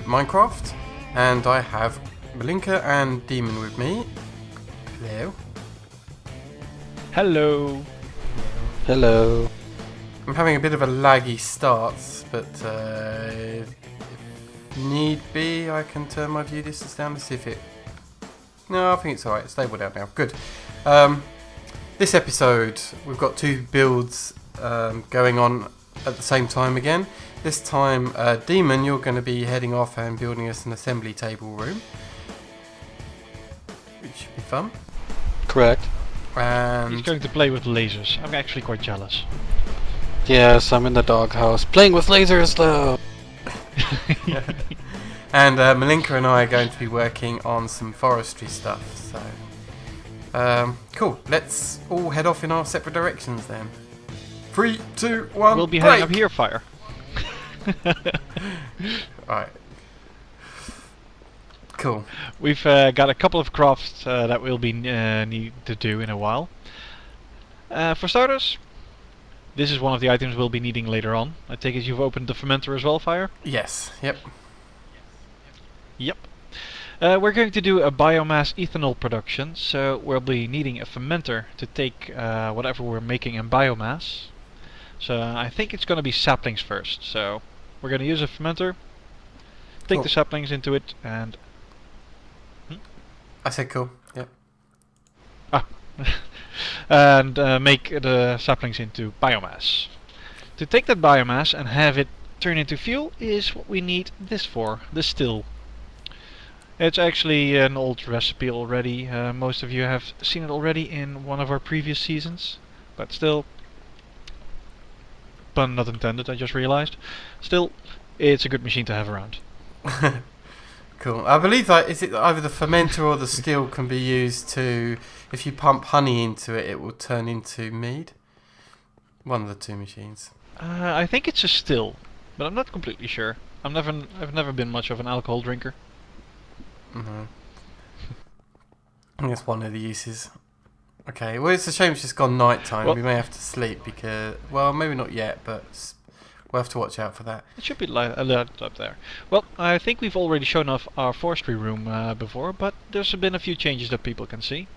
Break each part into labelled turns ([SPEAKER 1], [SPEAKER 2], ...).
[SPEAKER 1] Minecraft, and I have Malinka and Demon with me. Hello.
[SPEAKER 2] Hello.
[SPEAKER 3] Hello.
[SPEAKER 1] I'm having a bit of a laggy start, but if need be, I can turn my view distance down to see if it... No, I think it's alright. It's stable down now. Good. This episode, we've got two builds going on at the same time again. This time, Demon, you're going to be heading off and building us an assembly table room, which should be fun.
[SPEAKER 3] Correct.
[SPEAKER 1] And
[SPEAKER 2] He's going to play with lasers. I'm actually quite jealous.
[SPEAKER 3] Yes, I'm in the doghouse playing with lasers though.
[SPEAKER 1] and Malinka and I are going to be working on some forestry stuff. So, cool. Let's all head off in our separate directions then. 3, 2, 1.
[SPEAKER 2] We'll be
[SPEAKER 1] break!
[SPEAKER 2] heading up here, Fire.
[SPEAKER 1] Right. Cool.
[SPEAKER 2] We've got a couple of crafts that we'll be need to do in a while. For starters, this is one of the items we'll be needing later on. I take it you've opened the fermenter as well, Fire?
[SPEAKER 1] Yes. Yep.
[SPEAKER 2] Yep. We're going to do a biomass ethanol production, so we'll be needing a fermenter to take whatever we're making in biomass. So I think it's going to be saplings first. So we're going to use a fermenter, take
[SPEAKER 1] Cool.
[SPEAKER 2] the saplings into it, and
[SPEAKER 1] I said cool. Yep.
[SPEAKER 2] and make the saplings into biomass. To take that biomass and have it turn into fuel is what we need this for, the still. It's actually an old recipe already. Most of you have seen it already in one of our previous seasons, but still, pun not intended, I just realized. Still, it's a good machine to have around.
[SPEAKER 1] Cool. I believe that is it either the fermenter or the still can be used to, if you pump honey into it, it will turn into mead. One of the two machines.
[SPEAKER 2] I think it's a still, but I'm not completely sure. I've never been much of an alcohol drinker.
[SPEAKER 1] I think that's one of the uses. Okay, well it's a shame it's just gone night time.
[SPEAKER 2] Well,
[SPEAKER 1] we may have to sleep because, well, maybe not yet, but we'll have to watch out for that.
[SPEAKER 2] it should be light up there. Well, I think we've already shown off our forestry room before, but there's been a few changes that people can see.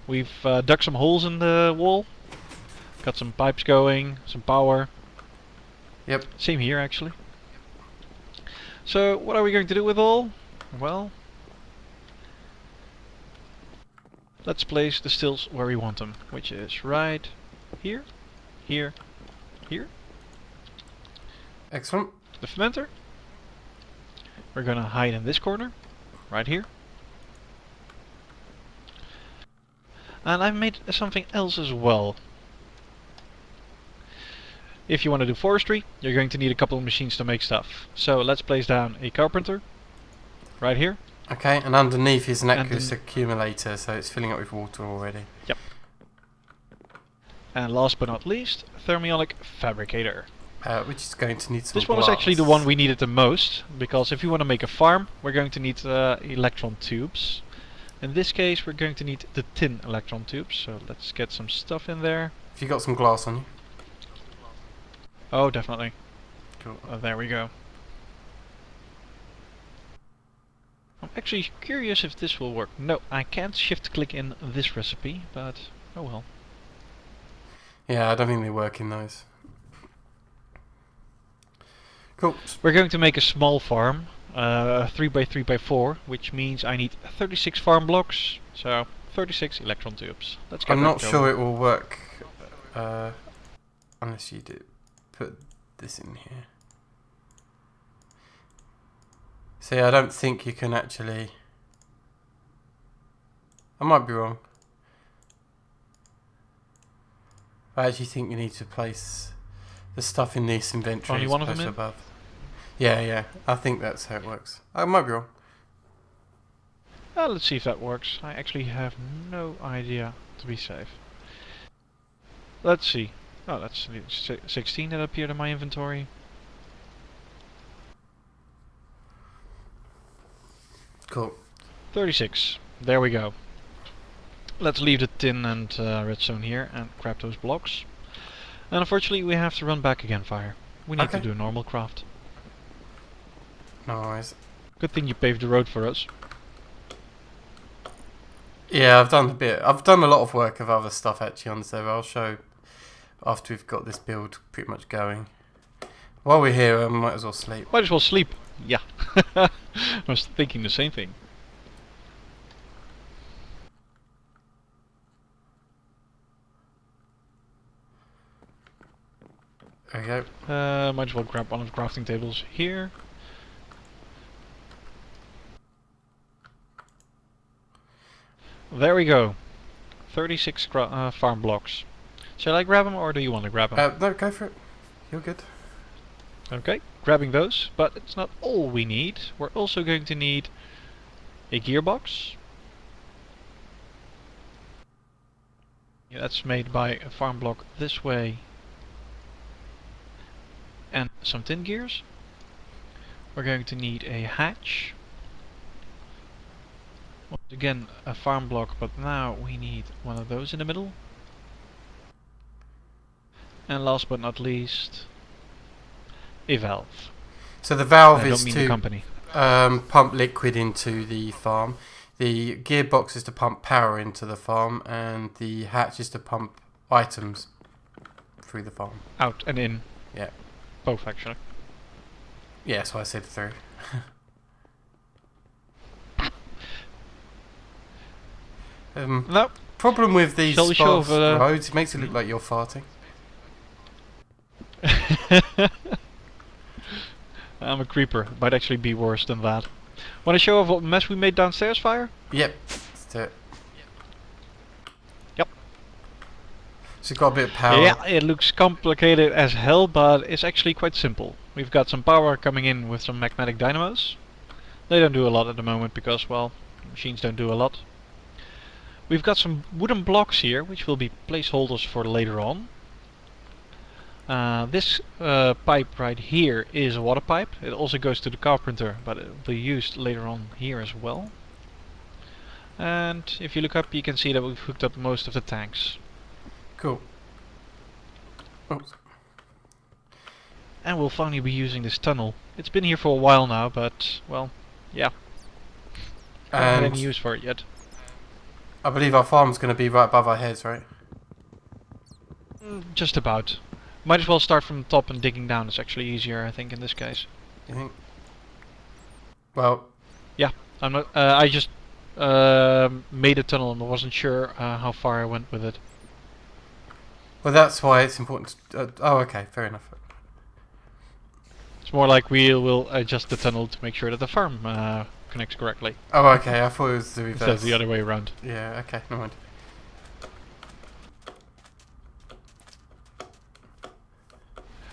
[SPEAKER 2] We've dug some holes in the wall, got some pipes going, some power.
[SPEAKER 1] Yep.
[SPEAKER 2] Same here actually. So what are we going to do with all? Well, let's place the stills where we want them, which is right here, here, here.
[SPEAKER 1] Excellent.
[SPEAKER 2] The fermenter, we're gonna hide in this corner, right here. And I've made something else as well. If you want to do forestry, you're going to need a couple of machines to make stuff. So let's place down a carpenter, right here.
[SPEAKER 1] Okay, and underneath is an
[SPEAKER 2] And
[SPEAKER 1] aqueous
[SPEAKER 2] then-
[SPEAKER 1] accumulator, so it's filling up with water already.
[SPEAKER 2] Yep. And last but not least, thermionic fabricator.
[SPEAKER 1] Which is going to need some
[SPEAKER 2] This one was actually the one we needed the most, because if you want to make a farm, we're going to need electron tubes. In this case, we're going to need the tin electron tubes, so let's get some stuff in there.
[SPEAKER 1] Have you got some glass on you?
[SPEAKER 2] Oh, definitely.
[SPEAKER 1] Cool.
[SPEAKER 2] There we go. I'm actually curious if this will work. No, I can't shift click in this recipe, but oh well.
[SPEAKER 1] Yeah, I don't think they work in those. Cool.
[SPEAKER 2] We're going to make a small farm, 3x3x4, which means I need 36 farm blocks, so 36 electron tubes. Let's get
[SPEAKER 1] I'm not
[SPEAKER 2] that
[SPEAKER 1] sure
[SPEAKER 2] going.
[SPEAKER 1] it will work unless you do put this in here. See, I don't think you can actually... I might be wrong. I actually think you need to place the stuff in this inventory.
[SPEAKER 2] Only one of them in?
[SPEAKER 1] Above. Yeah, I think that's how it works. I might be wrong.
[SPEAKER 2] Let's see if that works. I actually have no idea, to be safe. Let's see. Oh, that's 16 that appeared in my inventory.
[SPEAKER 1] Cool.
[SPEAKER 2] 36. There we go. Let's leave the tin and redstone here and grab those blocks. And unfortunately we have to run back again, Fire. We need to do a normal craft.
[SPEAKER 1] No worries.
[SPEAKER 2] Good thing you paved the road for us.
[SPEAKER 1] Yeah, I've done a bit. I've done a lot of work of other stuff actually on the server. I'll show after we've got this build pretty much going. While we're here, I might as well sleep.
[SPEAKER 2] Might as well sleep. Yeah. I was thinking the same thing.
[SPEAKER 1] There we go.
[SPEAKER 2] Might as well grab one of the crafting tables here. There we go. 36 farm blocks. Shall I grab them or do you want to grab them?
[SPEAKER 1] No, go for it. You're good.
[SPEAKER 2] Okay, grabbing those, but it's not all we need. We're also going to need a gearbox. Yeah, that's made by a farm block this way. And some tin gears. We're going to need a hatch. Once again, a farm block, but now we need one of those in the middle. And last but not least, a valve.
[SPEAKER 1] So the valve
[SPEAKER 2] I
[SPEAKER 1] is
[SPEAKER 2] don't mean the
[SPEAKER 1] to
[SPEAKER 2] company.
[SPEAKER 1] pump liquid into the farm. The gearbox is to pump power into the farm, and the hatch is to pump items through the farm.
[SPEAKER 2] Out and in.
[SPEAKER 1] Yeah.
[SPEAKER 2] Both actually.
[SPEAKER 1] Yeah, that's why I said through.
[SPEAKER 2] No.
[SPEAKER 1] Problem with these
[SPEAKER 2] Shall we show
[SPEAKER 1] sparse
[SPEAKER 2] the
[SPEAKER 1] roads, it makes it look like you're farting.
[SPEAKER 2] I'm a creeper. Might actually be worse than that. Want to show off what mess we made downstairs, Fire?
[SPEAKER 1] Yep, let's do it.
[SPEAKER 2] Yep.
[SPEAKER 1] So you've got a bit of power.
[SPEAKER 2] Yeah, it looks complicated as hell, but it's actually quite simple. We've got some power coming in with some magnetic dynamos. They don't do a lot at the moment because, well, machines don't do a lot. We've got some wooden blocks here, which will be placeholders for later on. This pipe right here is a water pipe. It also goes to the carpenter, but it will be used later on here as well. And if you look up, you can see that we've hooked up most of the tanks.
[SPEAKER 1] Cool. Oops.
[SPEAKER 2] And we'll finally be using this tunnel. It's been here for a while now, but, well, yeah. Haven't had any use for it yet.
[SPEAKER 1] I believe our farm's going to be right above our heads, right?
[SPEAKER 2] Just about. Might as well start from the top and digging down. It's actually easier, I think, in this case.
[SPEAKER 1] You think? Well,
[SPEAKER 2] yeah. I'm not. I just made a tunnel and I wasn't sure how far I went with it.
[SPEAKER 1] well, that's why it's important. Oh, okay, fair enough.
[SPEAKER 2] It's more like we'll adjust the tunnel to make sure that the farm connects correctly.
[SPEAKER 1] Oh, okay. I thought it was the reverse.
[SPEAKER 2] Instead of the other way around.
[SPEAKER 1] Yeah. Okay. Never mind.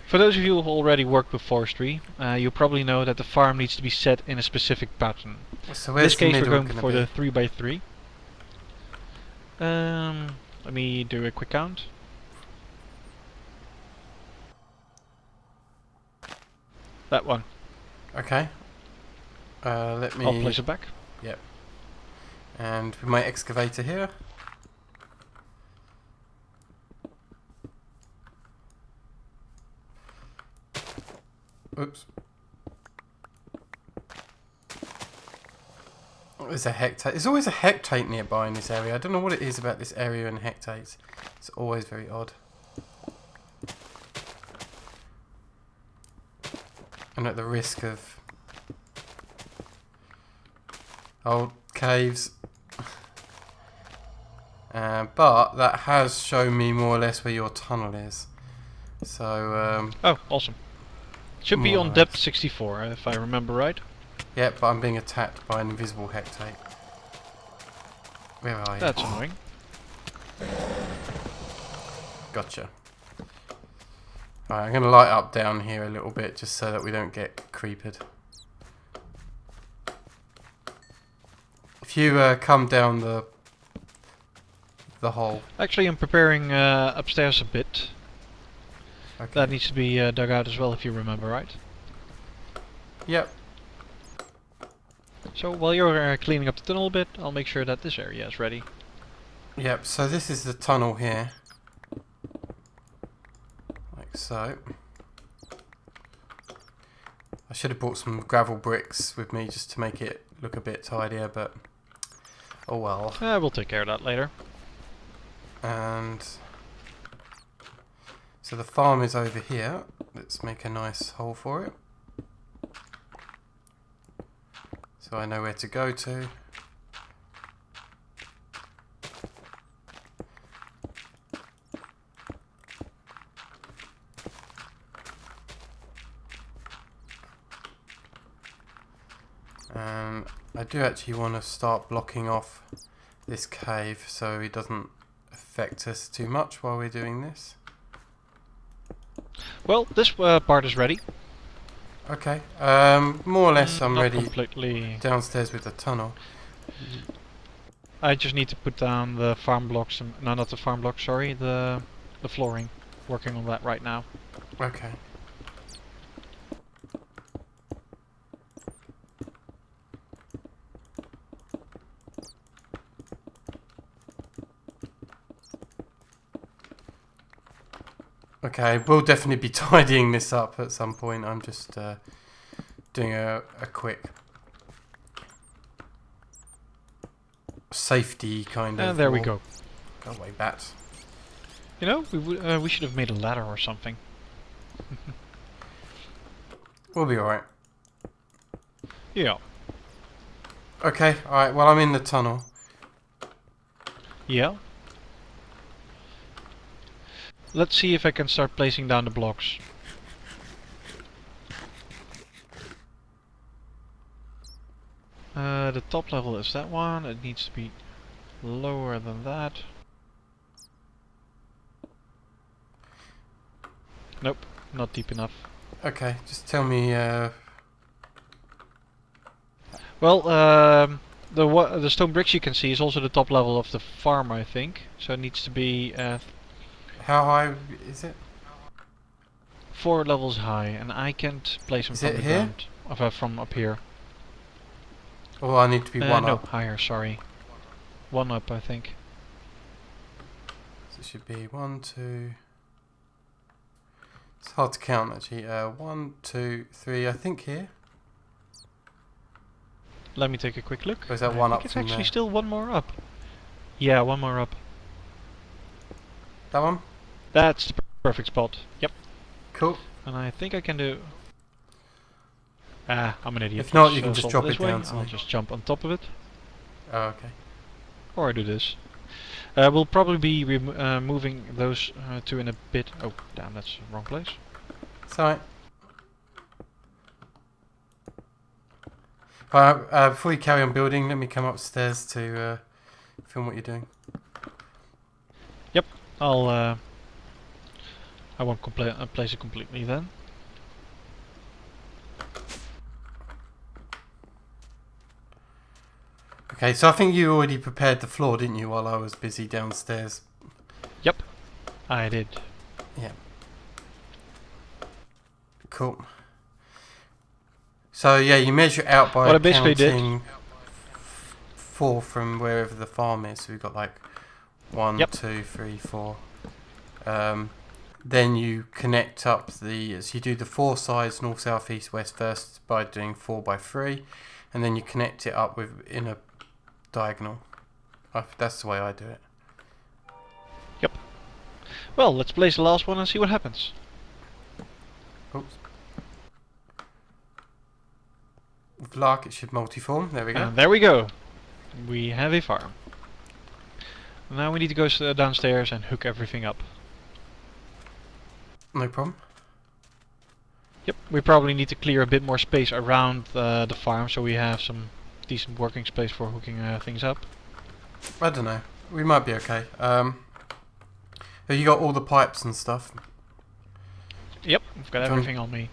[SPEAKER 2] For those of you who already worked with forestry, you probably know that the farm needs to be set in a specific pattern.
[SPEAKER 1] So
[SPEAKER 2] In
[SPEAKER 1] where's
[SPEAKER 2] this case,
[SPEAKER 1] the
[SPEAKER 2] we're
[SPEAKER 1] middle
[SPEAKER 2] going
[SPEAKER 1] gonna
[SPEAKER 2] for
[SPEAKER 1] be?
[SPEAKER 2] the 3x3. Let me do a quick count. That one.
[SPEAKER 1] Okay. Let me.
[SPEAKER 2] I'll place it back.
[SPEAKER 1] Yep. And with my excavator here. Oops. There's a hectate. There's always a hectate nearby in this area. I don't know what it is about this area and hectates. It's always very odd. And at the risk of old caves. But that has shown me more or less where your tunnel is. So,
[SPEAKER 2] Oh, awesome. Should be
[SPEAKER 1] more
[SPEAKER 2] on
[SPEAKER 1] or
[SPEAKER 2] depth
[SPEAKER 1] less.
[SPEAKER 2] 64, if I remember right.
[SPEAKER 1] Yep, but I'm being attacked by an invisible hectate. Where are you?
[SPEAKER 2] That's annoying.
[SPEAKER 1] Gotcha. Alright, I'm going to light up down here a little bit just so that we don't get creeped. If you come down the hole.
[SPEAKER 2] Actually, I'm preparing upstairs a bit.
[SPEAKER 1] Okay.
[SPEAKER 2] That needs to be dug out as well, if you remember right.
[SPEAKER 1] Yep.
[SPEAKER 2] So while you're cleaning up the tunnel a bit, I'll make sure that this area is ready.
[SPEAKER 1] Yep, so this is the tunnel here. Like so. I should have brought some gravel bricks with me just to make it look a bit tidier, but oh well.
[SPEAKER 2] We'll take care of that later.
[SPEAKER 1] And so the farm is over here. Let's make a nice hole for it, so I know where to go to. And I do actually want to start blocking off this cave so it doesn't affect us too much while we're doing this.
[SPEAKER 2] Well, this part is ready.
[SPEAKER 1] Okay, more or less I'm
[SPEAKER 2] Not
[SPEAKER 1] ready
[SPEAKER 2] completely.
[SPEAKER 1] downstairs with the tunnel.
[SPEAKER 2] I just need to put down the farm blocks. No, not the farm blocks. Sorry, the flooring. Working on that right now.
[SPEAKER 1] Okay. Okay, we'll definitely be tidying this up at some point. I'm just doing a quick safety kind of.
[SPEAKER 2] And there we go.
[SPEAKER 1] Go away, bats.
[SPEAKER 2] You know, we should have made a ladder or something.
[SPEAKER 1] We'll be alright.
[SPEAKER 2] Yeah.
[SPEAKER 1] Okay, alright, well I'm in the tunnel.
[SPEAKER 2] Yeah. Let's see if I can start placing down the blocks. The top level is that one. It needs to be lower than that. Nope, not deep enough.
[SPEAKER 1] Okay, just tell me.
[SPEAKER 2] Well, the stone bricks you can see is also the top level of the farm, I think. So it needs to be
[SPEAKER 1] How high is it?
[SPEAKER 2] 4 levels high, and I can't place them
[SPEAKER 1] Is
[SPEAKER 2] from
[SPEAKER 1] it
[SPEAKER 2] the
[SPEAKER 1] here?
[SPEAKER 2] ground. From up here.
[SPEAKER 1] Oh, I need to be one
[SPEAKER 2] no,
[SPEAKER 1] up.
[SPEAKER 2] higher, sorry. 1 up, I think.
[SPEAKER 1] So it should be 1, 2. It's hard to count actually. 1, 2, 3. I think here.
[SPEAKER 2] Let me take a quick look.
[SPEAKER 1] Or is that
[SPEAKER 2] I
[SPEAKER 1] one
[SPEAKER 2] think
[SPEAKER 1] up
[SPEAKER 2] it's
[SPEAKER 1] from
[SPEAKER 2] actually
[SPEAKER 1] there?
[SPEAKER 2] still 1 more up. Yeah, 1 more up.
[SPEAKER 1] That one?
[SPEAKER 2] That's the perfect spot. Yep.
[SPEAKER 1] Cool.
[SPEAKER 2] And I think I can do... Ah, I'm an idiot.
[SPEAKER 1] If not,
[SPEAKER 2] Let's,
[SPEAKER 1] you can just
[SPEAKER 2] solve
[SPEAKER 1] drop
[SPEAKER 2] this
[SPEAKER 1] it
[SPEAKER 2] way.
[SPEAKER 1] down to
[SPEAKER 2] I'll
[SPEAKER 1] me.
[SPEAKER 2] just jump on top of it.
[SPEAKER 1] Oh, okay.
[SPEAKER 2] Or I do this. We'll probably be moving those two in a bit. Oh, damn, that's the wrong place.
[SPEAKER 1] It's alright. Before you carry on building, let me come upstairs to film what you're doing.
[SPEAKER 2] Yep, I won't place it completely then.
[SPEAKER 1] Okay, so I think you already prepared the floor, didn't you, while I was busy downstairs?
[SPEAKER 2] Yep, I did.
[SPEAKER 1] Yeah. Cool. So yeah, you measure it out by
[SPEAKER 2] What I basically did-
[SPEAKER 1] counting 4 from wherever the farm is. So we've got like 1,
[SPEAKER 2] Yep.
[SPEAKER 1] 2, 3, 4. Then you connect up so you do the 4 sides, north, south, east, west first by doing 4 by 3, and then you connect it up in a diagonal. That's the way I do it.
[SPEAKER 2] Yep. Well, let's place the last one and see what happens.
[SPEAKER 1] Oops. With luck, it should multi-form. There we go.
[SPEAKER 2] And there we go. We have a farm. Now we need to go downstairs and hook everything up.
[SPEAKER 1] No problem.
[SPEAKER 2] Yep, we probably need to clear a bit more space around the farm so we have some decent working space for hooking things up.
[SPEAKER 1] I don't know. We might be okay. Have you got all the pipes and stuff?
[SPEAKER 2] Yep, I've got
[SPEAKER 1] John-
[SPEAKER 2] everything on me.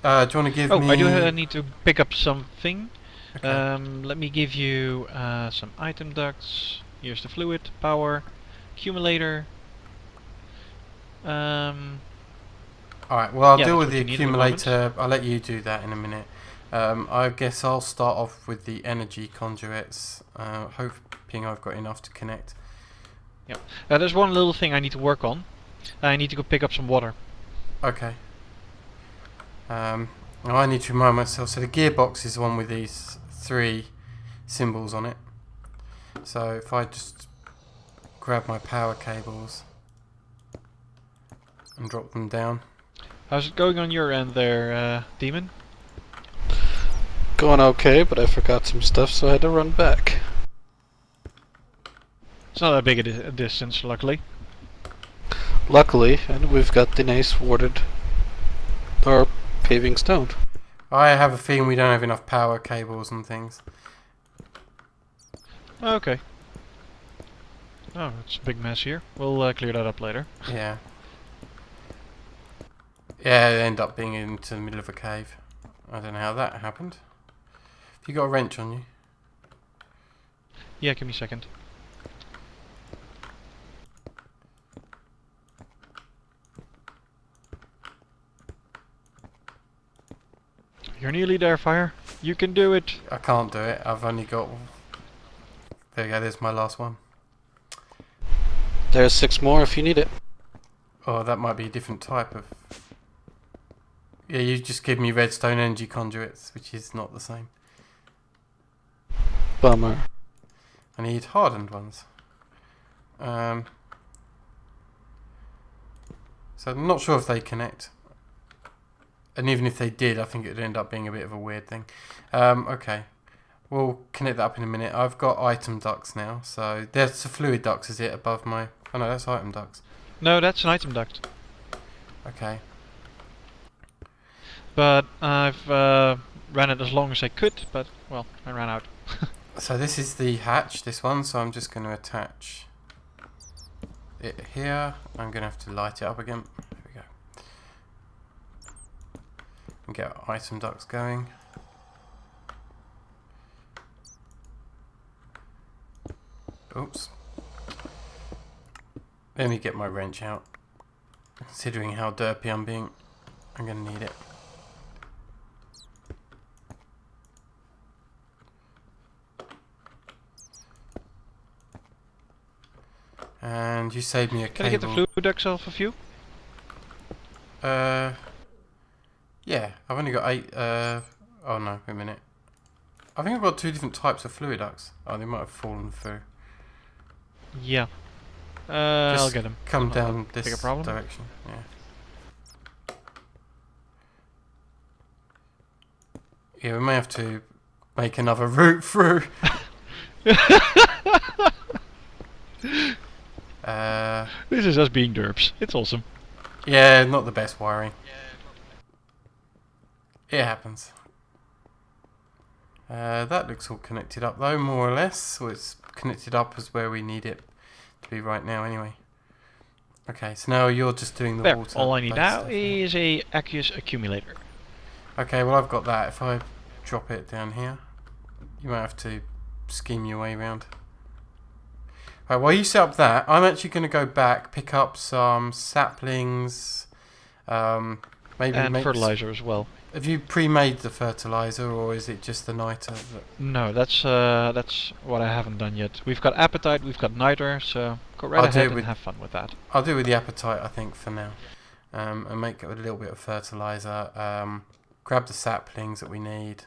[SPEAKER 1] Do you want to give me...
[SPEAKER 2] Oh, I do need to pick up something.
[SPEAKER 1] Okay.
[SPEAKER 2] Let me give you some item ducts. Here's the fluid, power, accumulator.
[SPEAKER 1] Alright, well I'll
[SPEAKER 2] yeah,
[SPEAKER 1] deal
[SPEAKER 2] that's
[SPEAKER 1] with
[SPEAKER 2] what
[SPEAKER 1] the
[SPEAKER 2] you need at the moment.
[SPEAKER 1] accumulator. I'll let you do that in a minute. I guess I'll start off with the energy conduits, hoping I've got enough to connect.
[SPEAKER 2] Yep. There's one little thing I need to work on. I need to go pick up some water.
[SPEAKER 1] Okay. Now I need to remind myself, so the gearbox is the one with these 3 symbols on it. So if I just grab my power cables and drop them down.
[SPEAKER 2] How's it going on your end there, Demon?
[SPEAKER 3] Going okay, but I forgot some stuff, so I had to run back.
[SPEAKER 2] It's not that big a distance, luckily.
[SPEAKER 3] Luckily, and we've got the nice warded or paving stone.
[SPEAKER 1] I have a feeling we don't have enough power cables and things.
[SPEAKER 2] Okay. Oh, it's a big mess here. We'll clear that up later.
[SPEAKER 1] Yeah. Yeah, it ended up being into the middle of a cave. I don't know how that happened. Have you got a wrench on you?
[SPEAKER 2] Yeah, give me a second. You're nearly there, Fire. You can do it.
[SPEAKER 1] I can't do it. I've only got... There you go, there's my last one.
[SPEAKER 3] There's 6 more if you need it.
[SPEAKER 1] Oh, that might be a different type of... Yeah, you just give me redstone energy conduits, which is not the same.
[SPEAKER 3] Bummer.
[SPEAKER 1] I need hardened ones. So I'm not sure if they connect. And even if they did, I think it would end up being a bit of a weird thing. Okay. We'll connect that up in a minute. I've got item ducts now. So there's the fluid ducts, is it, above my... Oh no, that's item ducts.
[SPEAKER 2] No, that's an item duct.
[SPEAKER 1] Okay.
[SPEAKER 2] But I've ran it as long as I could, but, well, I ran out.
[SPEAKER 1] So this is the hatch, this one. So I'm just going to attach it here. I'm going to have to light it up again. There we go. And get item ducts going. Oops. Let me get my wrench out. Considering how derpy I'm being, I'm going to need it. And you saved me a cable.
[SPEAKER 2] Can I get the fluid ducts off of you?
[SPEAKER 1] Yeah, I've only got 8, oh no, wait a minute. I think I've got 2 different types of fluid ducts. Oh, they might have fallen through.
[SPEAKER 2] Yeah. I'll get them.
[SPEAKER 1] Come down this
[SPEAKER 2] big a problem.
[SPEAKER 1] direction, yeah. Yeah, we may have to make another route through.
[SPEAKER 2] This is us being derps. It's awesome.
[SPEAKER 1] Yeah, not the best wiring. It happens. That looks all connected up though, more or less. So it's connected up as where we need it to be right now anyway. Okay, so now you're just doing the
[SPEAKER 2] There,
[SPEAKER 1] water.
[SPEAKER 2] all I need now
[SPEAKER 1] stuff, yeah.
[SPEAKER 2] is a aqueous accumulator.
[SPEAKER 1] Okay, well I've got that. If I drop it down here, you might have to scheme your way around. Right, while you set up that, I'm actually going to go back, pick up some saplings, maybe
[SPEAKER 2] And
[SPEAKER 1] make
[SPEAKER 2] fertilizer as well.
[SPEAKER 1] Have you pre-made the fertilizer, or is it just the niter?
[SPEAKER 2] No, that's what I haven't done yet. We've got apatite, we've got niter, so go right
[SPEAKER 1] I'll do
[SPEAKER 2] ahead
[SPEAKER 1] it
[SPEAKER 2] and
[SPEAKER 1] with-
[SPEAKER 2] have fun with that.
[SPEAKER 1] I'll do it with the apatite, I think, for now. And make it with a little bit of fertilizer. Grab the saplings that we need.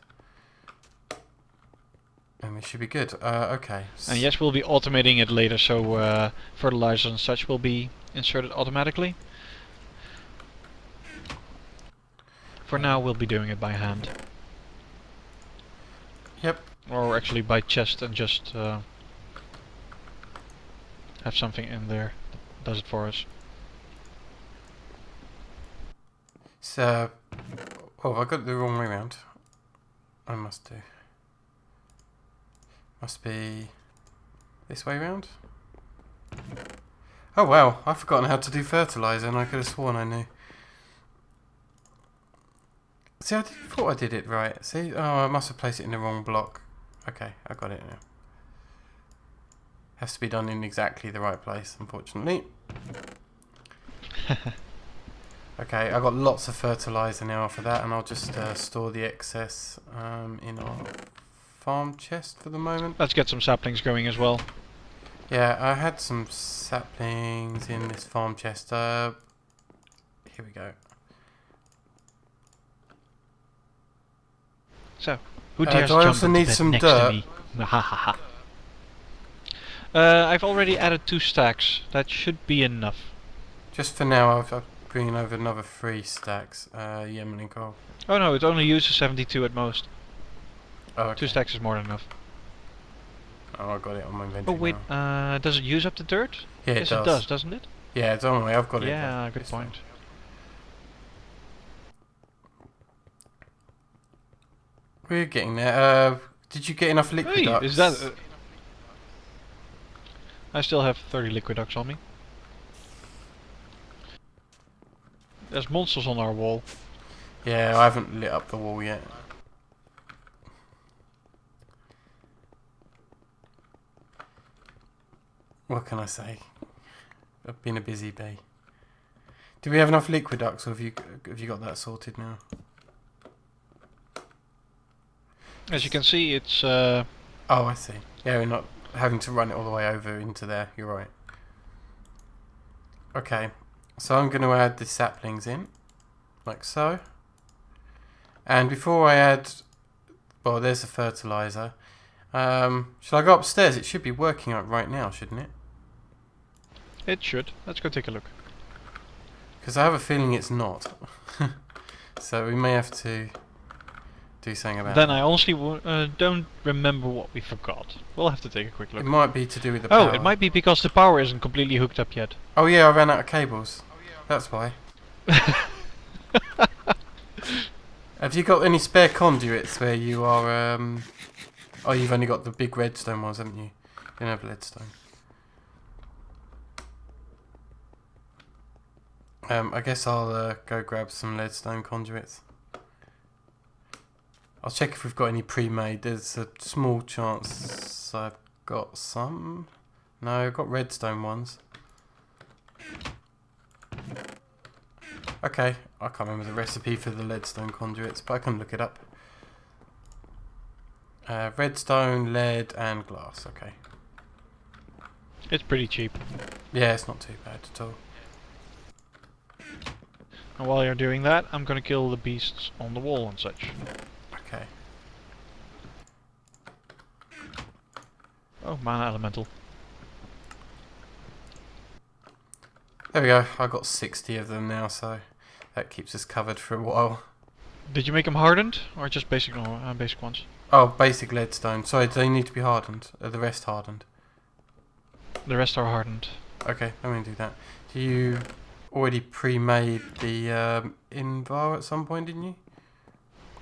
[SPEAKER 1] And we should be good. Okay.
[SPEAKER 2] And yes, we'll be automating it later, so fertilizer and such will be inserted automatically. For now, we'll be doing it by hand.
[SPEAKER 1] Yep.
[SPEAKER 2] Or actually by chest and just have something in there that does it for us.
[SPEAKER 1] So, oh, I got it the wrong way around. I must do. Must be this way round. Oh wow, I've forgotten how to do fertilizer, and I could have sworn I knew. See, I thought I did it right. See, oh, I must have placed it in the wrong block. Okay, I got it now. Has to be done in exactly the right place, unfortunately. Okay, I've got lots of fertilizer now after that, and I'll just store the excess in our farm chest for the moment.
[SPEAKER 2] Let's get some saplings going as well.
[SPEAKER 1] Yeah, I had some saplings in this farm chest. Here we go.
[SPEAKER 2] So, who dares
[SPEAKER 1] do I
[SPEAKER 2] jump
[SPEAKER 1] also
[SPEAKER 2] into
[SPEAKER 1] need
[SPEAKER 2] bed
[SPEAKER 1] some
[SPEAKER 2] next
[SPEAKER 1] dirt?
[SPEAKER 2] to me? Hahaha. I've already added 2 stacks. That should be enough.
[SPEAKER 1] Just for now, I'm bringing over another 3 stacks. Yemen and coal.
[SPEAKER 2] Oh no, it only uses 72 at most.
[SPEAKER 1] Oh, okay.
[SPEAKER 2] 2 stacks is more than enough.
[SPEAKER 1] Oh, I got it on my
[SPEAKER 2] Oh
[SPEAKER 1] inventory
[SPEAKER 2] wait,
[SPEAKER 1] now.
[SPEAKER 2] does it use up the dirt?
[SPEAKER 1] Yeah,
[SPEAKER 2] Yes, it does, doesn't it?
[SPEAKER 1] Yeah, it's on the way. I've got it.
[SPEAKER 2] Yeah, good
[SPEAKER 1] It's fine.
[SPEAKER 2] point.
[SPEAKER 1] We're getting there. Did you get enough liquid
[SPEAKER 2] Hey,
[SPEAKER 1] ducts?
[SPEAKER 2] is that... I still have 30 liquid ducts on me. There's monsters on our wall.
[SPEAKER 1] Yeah, I haven't lit up the wall yet. What can I say? I've been a busy bee. Do we have enough liquid ducts, or have you got that sorted now?
[SPEAKER 2] As you can see, it's...
[SPEAKER 1] Oh, I see. Yeah, we're not having to run it all the way over into there. You're right. Okay, so I'm going to add the saplings in, like so. And before I add... Well, there's the fertilizer. Shall I go upstairs? It should be working up right now, shouldn't it?
[SPEAKER 2] It should. Let's go take a look.
[SPEAKER 1] Because I have a feeling it's not. So we may have to do something about
[SPEAKER 2] Then
[SPEAKER 1] it.
[SPEAKER 2] I honestly don't remember what we forgot. We'll have to take a quick
[SPEAKER 1] It
[SPEAKER 2] look.
[SPEAKER 1] might be to do with the
[SPEAKER 2] Oh,
[SPEAKER 1] power.
[SPEAKER 2] it might be because the power isn't completely hooked up yet.
[SPEAKER 1] Oh yeah, I ran out of cables. That's why. Have you got any spare conduits where you are... Oh, you've only got the big redstone ones, haven't you? You don't have leadstone. I guess I'll go grab some leadstone conduits. I'll check if we've got any pre-made. There's a small chance I've got some. No, I've got redstone ones. Okay, I can't remember the recipe for the leadstone conduits, but I can look it up. Redstone, lead, and glass. Okay.
[SPEAKER 2] It's pretty cheap.
[SPEAKER 1] Yeah, it's not too bad at all.
[SPEAKER 2] And while you're doing that, I'm gonna kill the beasts on the wall and such.
[SPEAKER 1] Okay.
[SPEAKER 2] Oh, mana elemental.
[SPEAKER 1] There we go. I got 60 of them now, so that keeps us covered for a while.
[SPEAKER 2] Did you make them hardened or just basic basic ones?
[SPEAKER 1] Oh, basic leadstone. Sorry, do they need to be hardened? Are the rest hardened?
[SPEAKER 2] The rest are hardened.
[SPEAKER 1] Okay, I'm going to do that. Do you already pre-made the invar at some point, didn't you?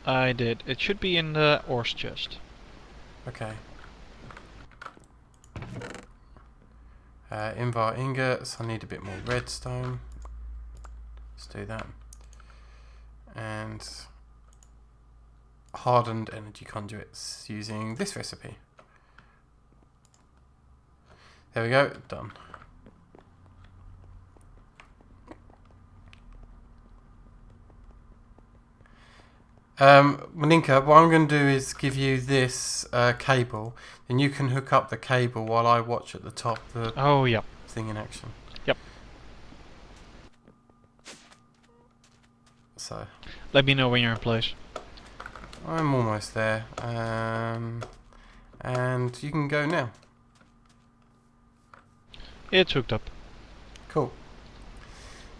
[SPEAKER 2] I did. It should be in the ores chest.
[SPEAKER 1] Okay. Invar ingots. I need a bit more redstone. Let's do that. And hardened energy conduits using this recipe. There we go. Done. Maninka, what I'm going to do is give you this cable, and you can hook up the cable while I watch at the top the
[SPEAKER 2] Oh, yeah.
[SPEAKER 1] thing in action.
[SPEAKER 2] Yep.
[SPEAKER 1] So,
[SPEAKER 2] Let me know when you're in place.
[SPEAKER 1] I'm almost there. And you can go now.
[SPEAKER 2] It's hooked up.
[SPEAKER 1] Cool.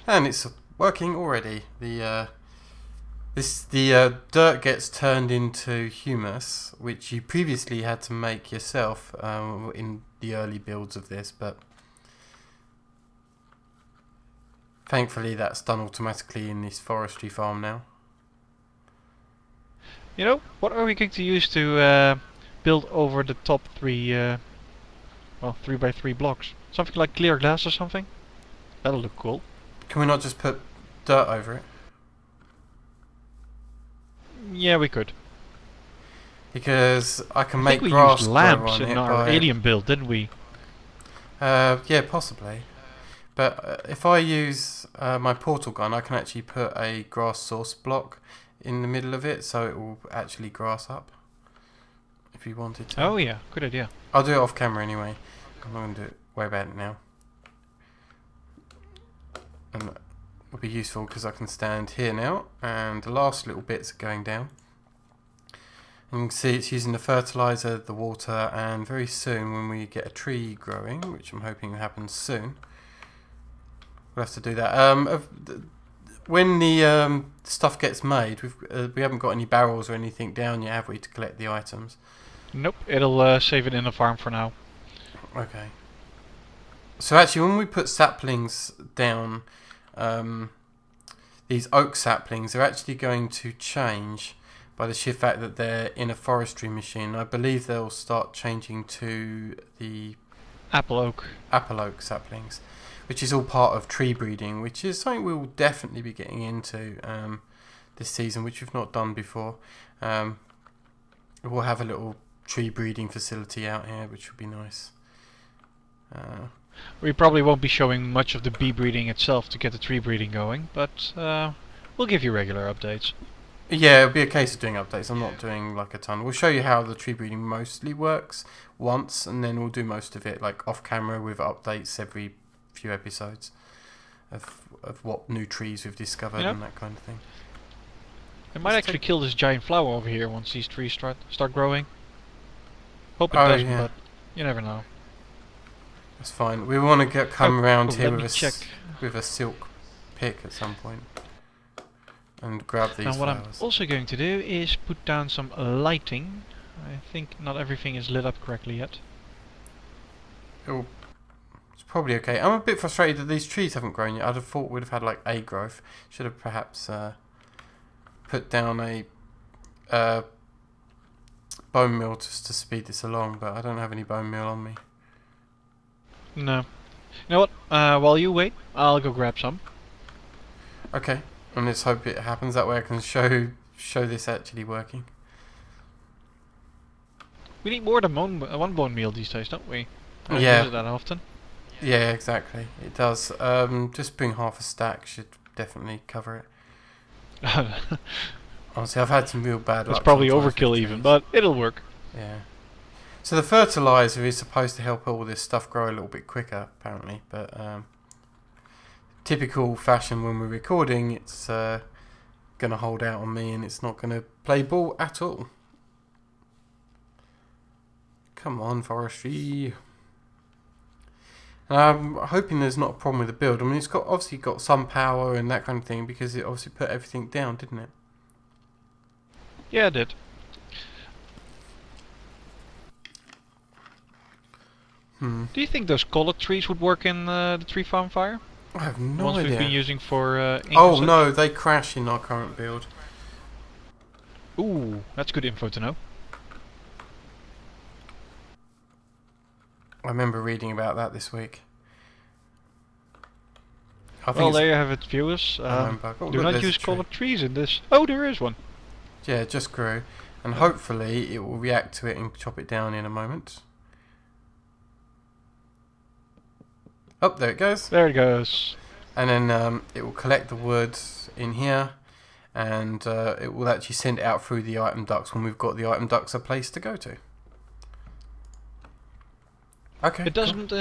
[SPEAKER 1] And it's working already. The dirt gets turned into humus, which you previously had to make yourself in the early builds of this, but thankfully that's done automatically in this forestry farm now.
[SPEAKER 2] You know, what are we going to use to build over the top 3 by 3 blocks? Something like clear glass or something? That'll look cool.
[SPEAKER 1] Can we not just put dirt over it?
[SPEAKER 2] Yeah, we could.
[SPEAKER 1] Because I can
[SPEAKER 2] I
[SPEAKER 1] make
[SPEAKER 2] think we
[SPEAKER 1] grass
[SPEAKER 2] used
[SPEAKER 1] grow
[SPEAKER 2] lamps
[SPEAKER 1] on
[SPEAKER 2] in
[SPEAKER 1] it
[SPEAKER 2] our
[SPEAKER 1] by...
[SPEAKER 2] alien build, didn't we?
[SPEAKER 1] Yeah, possibly. But if I use my portal gun, I can actually put a grass source block in the middle of it, so it will actually grass up. If you wanted to.
[SPEAKER 2] Oh yeah, good idea.
[SPEAKER 1] I'll do it off camera anyway. I'm not going to do it way about it now. And that will be useful because I can stand here now, and the last little bits are going down. You can see it's using the fertilizer, the water, and very soon when we get a tree growing, which I'm hoping happens soon, we'll have to do that. When the stuff gets made, we haven't got any barrels or anything down yet, have we, to collect the items?
[SPEAKER 2] Nope, it'll save it in the farm for now.
[SPEAKER 1] Okay. So actually, when we put saplings down, these oak saplings are actually going to change by the sheer fact that they're in a forestry machine. I believe they'll start changing to the
[SPEAKER 2] Apple oak.
[SPEAKER 1] apple oak saplings, which is all part of tree breeding, which is something we will definitely be getting into this season, which we've not done before. We'll have a little tree breeding facility out here, which would be nice.
[SPEAKER 2] We probably won't be showing much of the bee breeding itself to get the tree breeding going, but we'll give you regular updates.
[SPEAKER 1] Yeah, it'll be a case of doing updates. I'm not doing like a ton. We'll show you how the tree breeding mostly works once, and then we'll do most of it like off camera with updates every few episodes of what new trees we've discovered and that kind of thing.
[SPEAKER 2] It might actually kill this giant flower over here once these trees start growing. Hope it
[SPEAKER 1] Oh,
[SPEAKER 2] doesn't,
[SPEAKER 1] yeah.
[SPEAKER 2] but you never know.
[SPEAKER 1] That's fine. We want to come around here
[SPEAKER 2] let
[SPEAKER 1] with
[SPEAKER 2] me check.
[SPEAKER 1] with a silk pick at some point and grab these
[SPEAKER 2] Now what I'm
[SPEAKER 1] flowers.
[SPEAKER 2] also going to do is put down some lighting. I think not everything is lit up correctly yet.
[SPEAKER 1] It's probably okay. I'm a bit frustrated that these trees haven't grown yet. I'd have thought we'd have had like a growth. Should have perhaps put down a bone meal just to speed this along, but I don't have any bone meal on me.
[SPEAKER 2] No. You know what? While you wait, I'll go grab some.
[SPEAKER 1] Okay, and let's hope it happens. That way I can show this actually working.
[SPEAKER 2] We need more than one bone meal these days, don't we? I don't
[SPEAKER 1] Yeah.
[SPEAKER 2] use it that often.
[SPEAKER 1] Yeah, exactly. It does. Just bring half a stack should definitely cover it. Honestly, I've had some real bad luck.
[SPEAKER 2] That's probably
[SPEAKER 1] sometimes with
[SPEAKER 2] overkill even,
[SPEAKER 1] trees.
[SPEAKER 2] but it'll work.
[SPEAKER 1] Yeah. So the fertilizer is supposed to help all this stuff grow a little bit quicker, apparently. But typical fashion when we're recording, it's gonna hold out on me, and it's not gonna play ball at all. Come on, Forestry. I'm hoping there's not a problem with the build. I mean, it's obviously got some power and that kind of thing because it obviously put everything down, didn't it?
[SPEAKER 2] Yeah, it did. Do you think those colored trees would work in the tree farm fire?
[SPEAKER 1] I have
[SPEAKER 2] The
[SPEAKER 1] no
[SPEAKER 2] ones
[SPEAKER 1] idea.
[SPEAKER 2] we've been using for ink and
[SPEAKER 1] Oh
[SPEAKER 2] such?
[SPEAKER 1] no, they crash in our current build.
[SPEAKER 2] Ooh, that's good info to know.
[SPEAKER 1] I remember reading about that this week. I think
[SPEAKER 2] Well,
[SPEAKER 1] it's-
[SPEAKER 2] there you have it, viewers.
[SPEAKER 1] I remember. Oh,
[SPEAKER 2] Do
[SPEAKER 1] look,
[SPEAKER 2] not
[SPEAKER 1] there's a
[SPEAKER 2] use
[SPEAKER 1] tree.
[SPEAKER 2] colored trees in this. Oh, there is one.
[SPEAKER 1] Yeah, it just grew. And hopefully it will react to it and chop it down in a moment. Oh, there it goes.
[SPEAKER 2] There it goes.
[SPEAKER 1] And then it will collect the wood in here. And it will actually send it out through the item ducts when we've got the item ducts a place to go to. Okay.
[SPEAKER 2] It
[SPEAKER 1] cool.
[SPEAKER 2] doesn't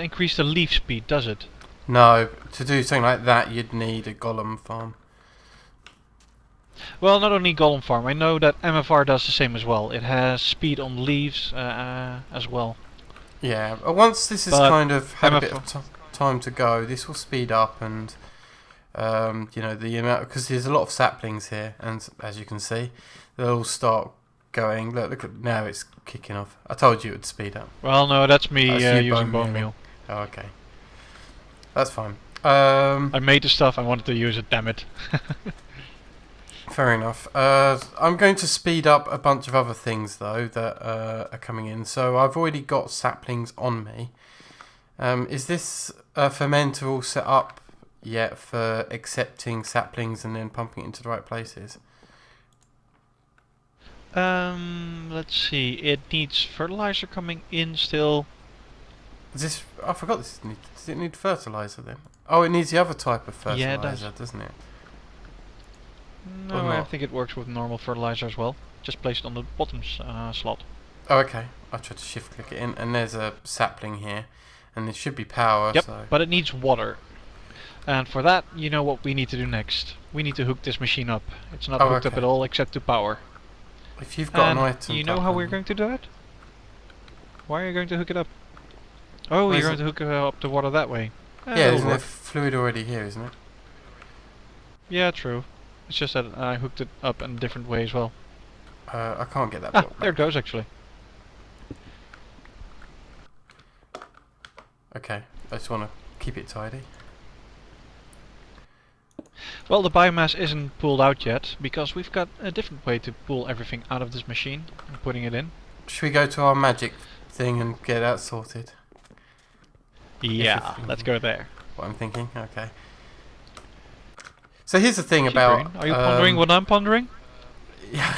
[SPEAKER 2] increase the leaf speed, does it?
[SPEAKER 1] No, to do something like that you'd need a golem farm.
[SPEAKER 2] Well, not only Golem Farm. I know that MFR does the same as well. It has speed on leaves as well.
[SPEAKER 1] Yeah, once this is
[SPEAKER 2] But
[SPEAKER 1] kind of had a bit
[SPEAKER 2] MFR
[SPEAKER 1] of time to go, this will speed up and you know, the amount, because there's a lot of saplings here, and as you can see, they'll all start going. Look at now, it's kicking off. I told you it would speed up.
[SPEAKER 2] Well, no, that's me
[SPEAKER 1] That's you
[SPEAKER 2] using
[SPEAKER 1] bone
[SPEAKER 2] bone
[SPEAKER 1] meal.
[SPEAKER 2] meal.
[SPEAKER 1] Oh, okay, that's fine.
[SPEAKER 2] I made the stuff. I wanted to use it. Damn it.
[SPEAKER 1] Fair enough. I'm going to speed up a bunch of other things though that are coming in. So I've already got saplings on me. Is this fermenter all set up yet for accepting saplings and then pumping it into the right places?
[SPEAKER 2] Let's see. It needs fertilizer coming in still.
[SPEAKER 1] Is this? I forgot this. Does it need fertilizer then? Oh, it needs the other type of fertilizer,
[SPEAKER 2] Yeah, it does.
[SPEAKER 1] doesn't it?
[SPEAKER 2] No,
[SPEAKER 1] Or
[SPEAKER 2] I
[SPEAKER 1] not.
[SPEAKER 2] think it works with normal fertilizer as well. Just place it on the bottom slot.
[SPEAKER 1] Oh, okay. I tried to shift click it in, and there's a sapling here, and it should be power.
[SPEAKER 2] Yep,
[SPEAKER 1] So.
[SPEAKER 2] but it needs water. And for that, you know what we need to do next. We need to hook this machine up. It's not
[SPEAKER 1] Oh,
[SPEAKER 2] hooked up
[SPEAKER 1] okay.
[SPEAKER 2] at all except to power.
[SPEAKER 1] If you've got an
[SPEAKER 2] And
[SPEAKER 1] item,
[SPEAKER 2] you know
[SPEAKER 1] duct
[SPEAKER 2] how
[SPEAKER 1] on
[SPEAKER 2] we're
[SPEAKER 1] you-
[SPEAKER 2] going to do it? Why are you going to hook it up? Oh,
[SPEAKER 1] Where
[SPEAKER 2] you're
[SPEAKER 1] is
[SPEAKER 2] going to hook up the water that way.
[SPEAKER 1] Yeah,
[SPEAKER 2] That'll
[SPEAKER 1] isn't there
[SPEAKER 2] work.
[SPEAKER 1] fluid already here, isn't it?
[SPEAKER 2] Yeah, true. It's just that I hooked it up in a different way as well.
[SPEAKER 1] I can't get that
[SPEAKER 2] Ah,
[SPEAKER 1] block
[SPEAKER 2] there it
[SPEAKER 1] back.
[SPEAKER 2] goes actually.
[SPEAKER 1] Okay, I just want to keep it tidy.
[SPEAKER 2] Well, the biomass isn't pulled out yet, because we've got a different way to pull everything out of this machine and putting it in.
[SPEAKER 1] Should we go to our magic thing and get that sorted?
[SPEAKER 2] Yeah, let's go there.
[SPEAKER 1] What I'm thinking, okay. So here's the thing
[SPEAKER 2] Keep
[SPEAKER 1] about...
[SPEAKER 2] brain. Are you pondering what I'm pondering?
[SPEAKER 1] Yeah.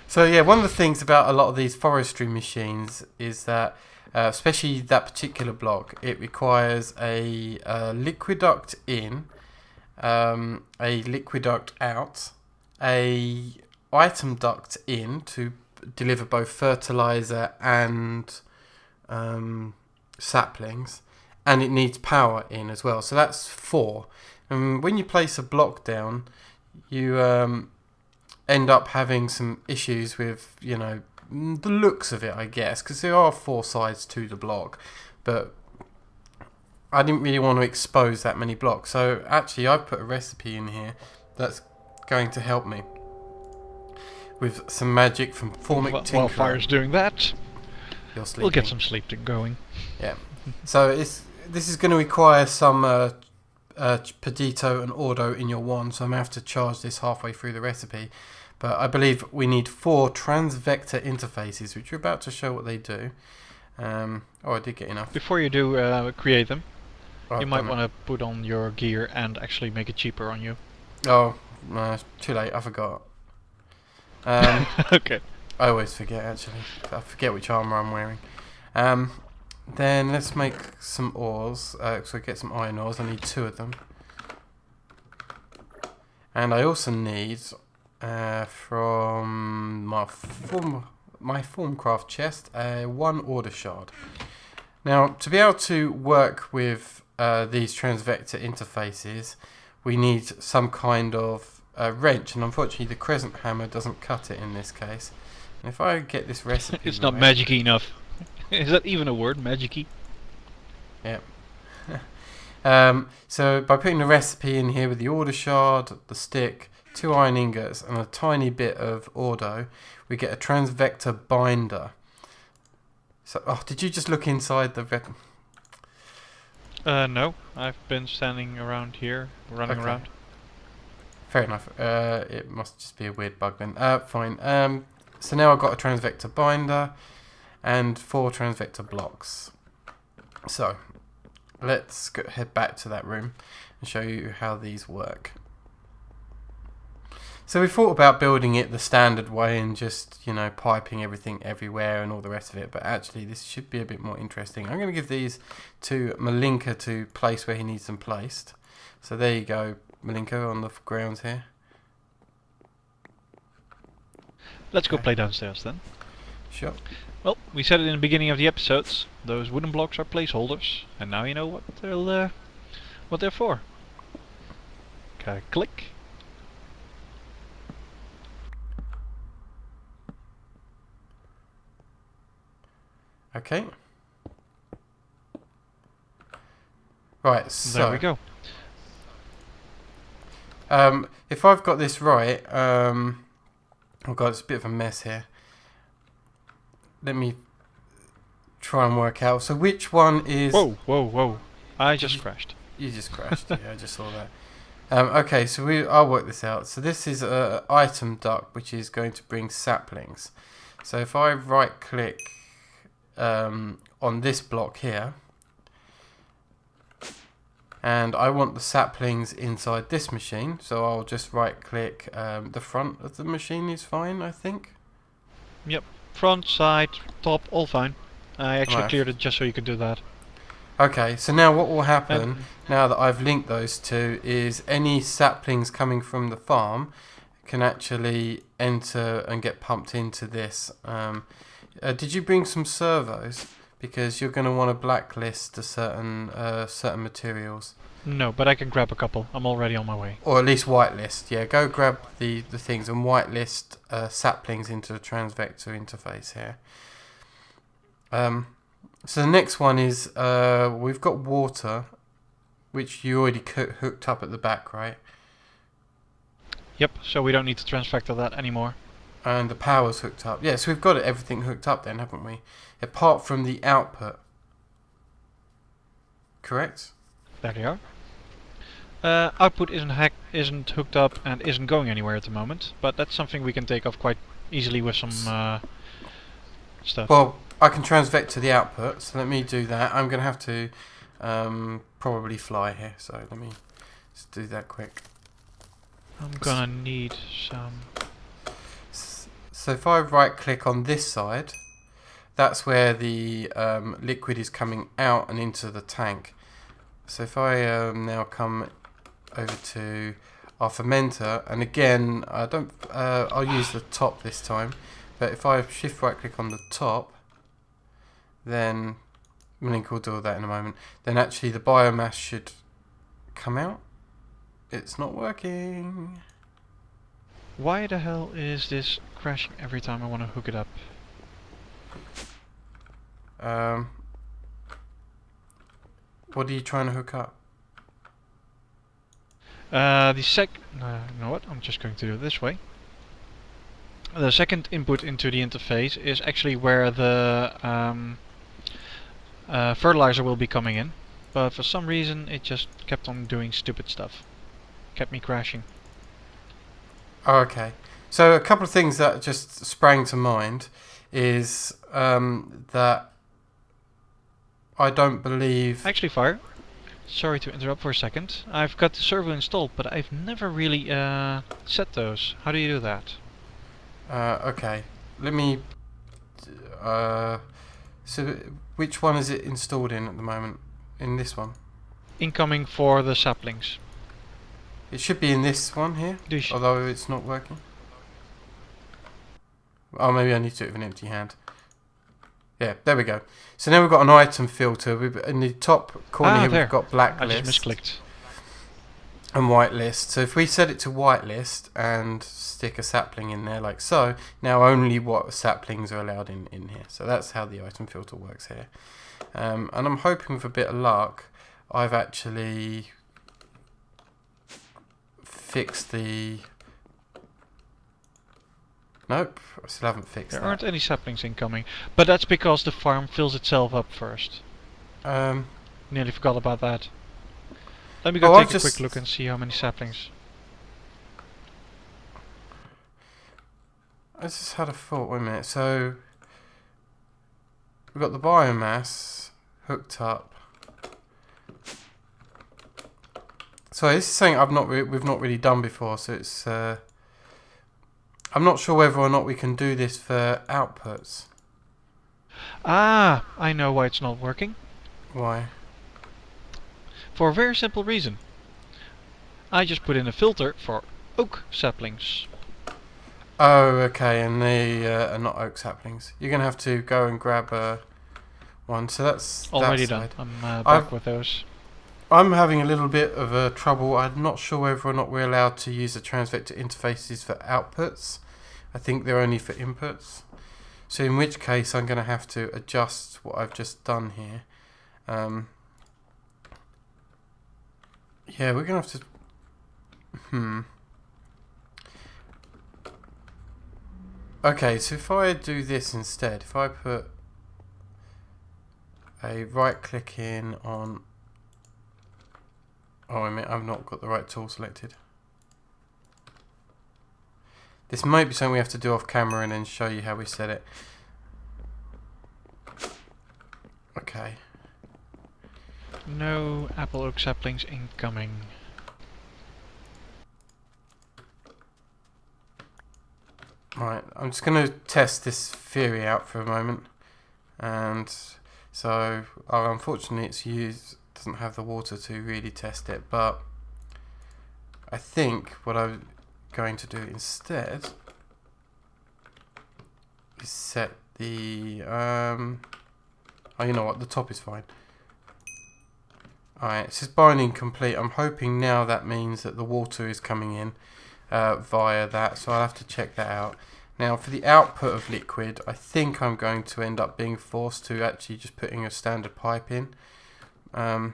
[SPEAKER 1] So yeah, one of the things about a lot of these forestry machines is that, especially that particular block, it requires a liquiduct in, a liquiduct out, a item duct in to deliver both fertilizer and saplings, and it needs power in as well. So that's 4. And when you place a block down, you end up having some issues with, you know, the looks of it, I guess, because there are 4 sides to the block, but I didn't really want to expose that many blocks. So actually I've put a recipe in here that's going to help me with some magic from Thaumic Tinkerer.
[SPEAKER 2] While Fire's doing that,
[SPEAKER 1] You're sleeping.
[SPEAKER 2] we'll get some sleep going.
[SPEAKER 1] Yeah. So this is going to require some Pedito and Ordo in your wand, so I'm going to have to charge this halfway through the recipe. But I believe we need 4 transvector interfaces, which we're about to show what they do. Oh, I did get enough.
[SPEAKER 2] Before you do create them,
[SPEAKER 1] Oh,
[SPEAKER 2] you might
[SPEAKER 1] damn it.
[SPEAKER 2] want to put on your gear and actually make it cheaper on you.
[SPEAKER 1] Oh, no, too late. I forgot.
[SPEAKER 2] Okay.
[SPEAKER 1] I always forget, actually. I forget which armor I'm wearing. Then let's make some ores. So get some iron ores. I need 2 of them. And I also need from my Formcraft chest 1 order shard. Now, to be able to work with these transvector interfaces, we need some kind of wrench, and unfortunately the crescent hammer doesn't cut it in this case. And if I get this recipe
[SPEAKER 2] It's not
[SPEAKER 1] right-
[SPEAKER 2] magic-y enough. Is that even a word, magic-y?
[SPEAKER 1] Yep. So by putting the recipe in here with the order shard, the stick, 2 iron ingots and a tiny bit of Ordo, we get a transvector binder. So, oh, did you just look inside the
[SPEAKER 2] No. I've been standing around here, running
[SPEAKER 1] Okay.
[SPEAKER 2] around.
[SPEAKER 1] Fair enough. It must just be a weird bug then. Fine. So now I've got a transvector binder and 4 transvector blocks. So let's head back to that room and show you how these work. So we thought about building it the standard way and just, you know, piping everything everywhere and all the rest of it, but actually this should be a bit more interesting. I'm going to give these to Malinka to place where he needs them placed. So there you go, Malinka, on the grounds here.
[SPEAKER 2] Let's go
[SPEAKER 1] Okay.
[SPEAKER 2] play downstairs then.
[SPEAKER 1] Sure.
[SPEAKER 2] Well, we said it in the beginning of the episodes. Those wooden blocks are placeholders, and now you know what they're for. Okay, click.
[SPEAKER 1] Okay. Right, so
[SPEAKER 2] There we go.
[SPEAKER 1] if I've got this right, oh god, it's a bit of a mess here. Let me try and work out. So which one is...
[SPEAKER 2] Whoa, whoa, whoa! I just crashed.
[SPEAKER 1] You just crashed. Yeah, I just saw that. Okay, so I'll work this out. So this is an item duct, which is going to bring saplings. So if I right click on this block here, and I want the saplings inside this machine, so I'll just right click the front of the machine is fine, I think.
[SPEAKER 2] Yep. Front, side, top, all fine. I actually
[SPEAKER 1] Right.
[SPEAKER 2] cleared it just so you could do that.
[SPEAKER 1] Okay, so now what will happen, now that I've linked those two, is any saplings coming from the farm can actually enter and get pumped into this. Did you bring some servos? Because you're going to want to blacklist a certain materials.
[SPEAKER 2] No, but I can grab a couple. I'm already on my way.
[SPEAKER 1] Or at least whitelist. Yeah, go grab the things and whitelist saplings into the transvector interface here. So the next one is we've got water, which you already hooked up at the back, right?
[SPEAKER 2] Yep, so we don't need to transfactor that anymore.
[SPEAKER 1] And the power's hooked up. Yeah, so we've got everything hooked up then, haven't we? Apart from the output. Correct?
[SPEAKER 2] There they are. Output isn't hooked up and isn't going anywhere at the moment, but that's something we can take off quite easily with some stuff.
[SPEAKER 1] Well, I can transvector the output, so let me do that. I'm going to have to probably fly here, so let me just do that quick.
[SPEAKER 2] I'm gonna need some...
[SPEAKER 1] So if I right click on this side, that's where the liquid is coming out and into the tank. So if I now come over to our fermenter, and again I'll use the top this time, but if I shift right click on the top, then Link will do that in a moment, then actually the biomass should come out. It's not working.
[SPEAKER 2] Why the hell is this crashing every time I want to hook it up?
[SPEAKER 1] What are you trying to hook up?
[SPEAKER 2] You know what? I'm just going to do it this way. The second input into the interface is actually where the fertilizer will be coming in, but for some reason it just kept on doing stupid stuff. Kept me crashing.
[SPEAKER 1] Oh, okay. So a couple of things that just sprang to mind is that I don't believe...
[SPEAKER 2] Actually, Fire, sorry to interrupt for a second. I've got the servo installed, but I've never really set those. How do you do that?
[SPEAKER 1] Okay. Let me... so which one is it installed in at the moment? In this one?
[SPEAKER 2] Incoming for the saplings.
[SPEAKER 1] It should be in this one here, although it's not working. Oh, maybe I need to do it with an empty hand. Yeah, there we go. So now we've got an item filter. In the top corner here, we've got blacklist.
[SPEAKER 2] I just misclicked.
[SPEAKER 1] And whitelist. So if we set it to whitelist and stick a sapling in there like so, now only what saplings are allowed in here. So that's how the item filter works here. And I'm hoping with a bit of luck, I've actually fixed the... Nope, I still haven't fixed that.
[SPEAKER 2] There aren't any saplings incoming, but that's because the farm fills itself up first. Nearly forgot about that. Let me go take a quick look and see how many saplings.
[SPEAKER 1] I just had a thought, wait a minute. So we've got the biomass hooked up. So this is something we've not really done before. So it's I'm not sure whether or not we can do this for outputs.
[SPEAKER 2] Ah, I know why it's not working.
[SPEAKER 1] Why?
[SPEAKER 2] For a very simple reason. I just put in a filter for oak saplings.
[SPEAKER 1] Oh, okay, and they are not oak saplings. You're going to have to go and grab one. So that's
[SPEAKER 2] already done. I'm back with those.
[SPEAKER 1] I'm having a little bit of trouble. I'm not sure whether or not we're allowed to use the transvector interfaces for outputs. I think they're only for inputs. So in which case I'm going to have to adjust what I've just done here. Yeah, we're going to have to... Okay, so if I do this instead, if I put a right click in on... Oh, I mean, I've not got the right tool selected. This might be something we have to do off camera and then show you how we set it. Okay.
[SPEAKER 2] No apple oak saplings incoming.
[SPEAKER 1] Right, I'm just going to test this theory out for a moment. And so, unfortunately doesn't have the water to really test it, but I think what I'm going to do instead is set the oh, you know what, the top is fine. Alright, it says binding complete. I'm hoping now that means that the water is coming in via that, so I'll have to check that out. Now for the output of liquid, I think I'm going to end up being forced to actually just putting a standard pipe in. And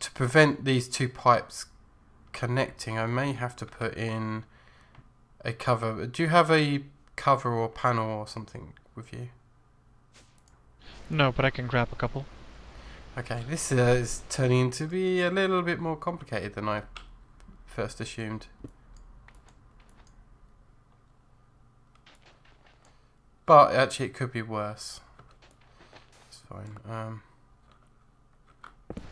[SPEAKER 1] to prevent these two pipes connecting, I may have to put in a cover. Do you have a cover or panel or something with you?
[SPEAKER 2] No, but I can grab a couple.
[SPEAKER 1] Okay, this is turning into be a little bit more complicated than I first assumed. But actually it could be worse. It's fine.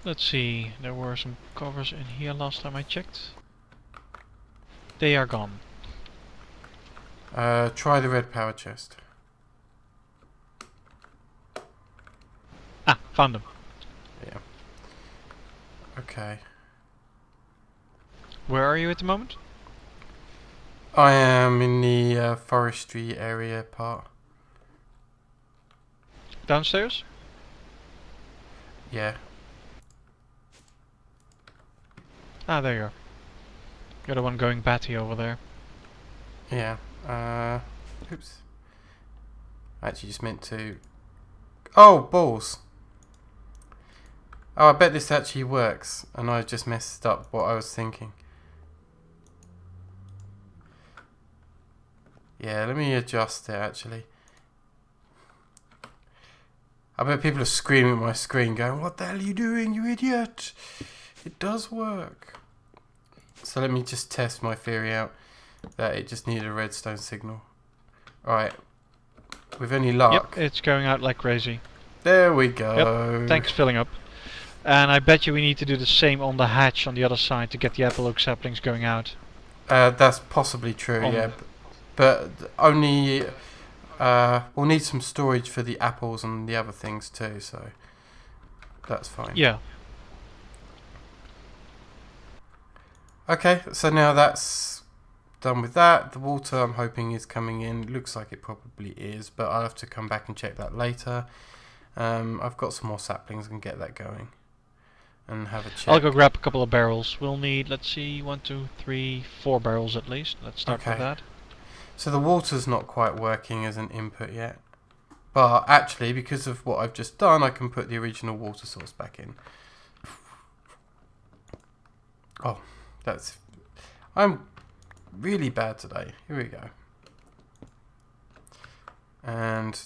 [SPEAKER 2] Let's see, there were some covers in here last time I checked. They are gone.
[SPEAKER 1] Try the red power chest.
[SPEAKER 2] Ah, found them.
[SPEAKER 1] Yeah. Okay.
[SPEAKER 2] Where are you at the moment?
[SPEAKER 1] I am in the forestry area part.
[SPEAKER 2] Downstairs?
[SPEAKER 1] Yeah.
[SPEAKER 2] Ah, there you are. You're the one going batty over there.
[SPEAKER 1] Yeah. Oops. I actually just meant to... Oh, balls. Oh, I bet this actually works. And I just messed up what I was thinking. Yeah, let me adjust it actually. I bet people are screaming at my screen going, "What the hell are you doing, you idiot?" It does work. So let me just test my theory out that it just needed a redstone signal. Alright. With any luck.
[SPEAKER 2] Yep, it's going out like crazy.
[SPEAKER 1] There we go.
[SPEAKER 2] Yep, tanks filling up. And I bet you we need to do the same on the hatch on the other side to get the apple oak saplings going out.
[SPEAKER 1] That's possibly true, yeah. But only... we'll need some storage for the apples and the other things too, so... That's fine.
[SPEAKER 2] Yeah.
[SPEAKER 1] Okay, so now that's done with that. The water I'm hoping is coming in. Looks like it probably is, but I'll have to come back and check that later. I've got some more saplings and get that going. And have a check.
[SPEAKER 2] I'll go grab a couple of barrels. We'll need, let's see, 1, 2, 3, 4 barrels at least. Let's start with that.
[SPEAKER 1] So the water's not quite working as an input yet. But actually, because of what I've just done, I can put the original water source back in. Oh, that's... I'm really bad today. Here we go. And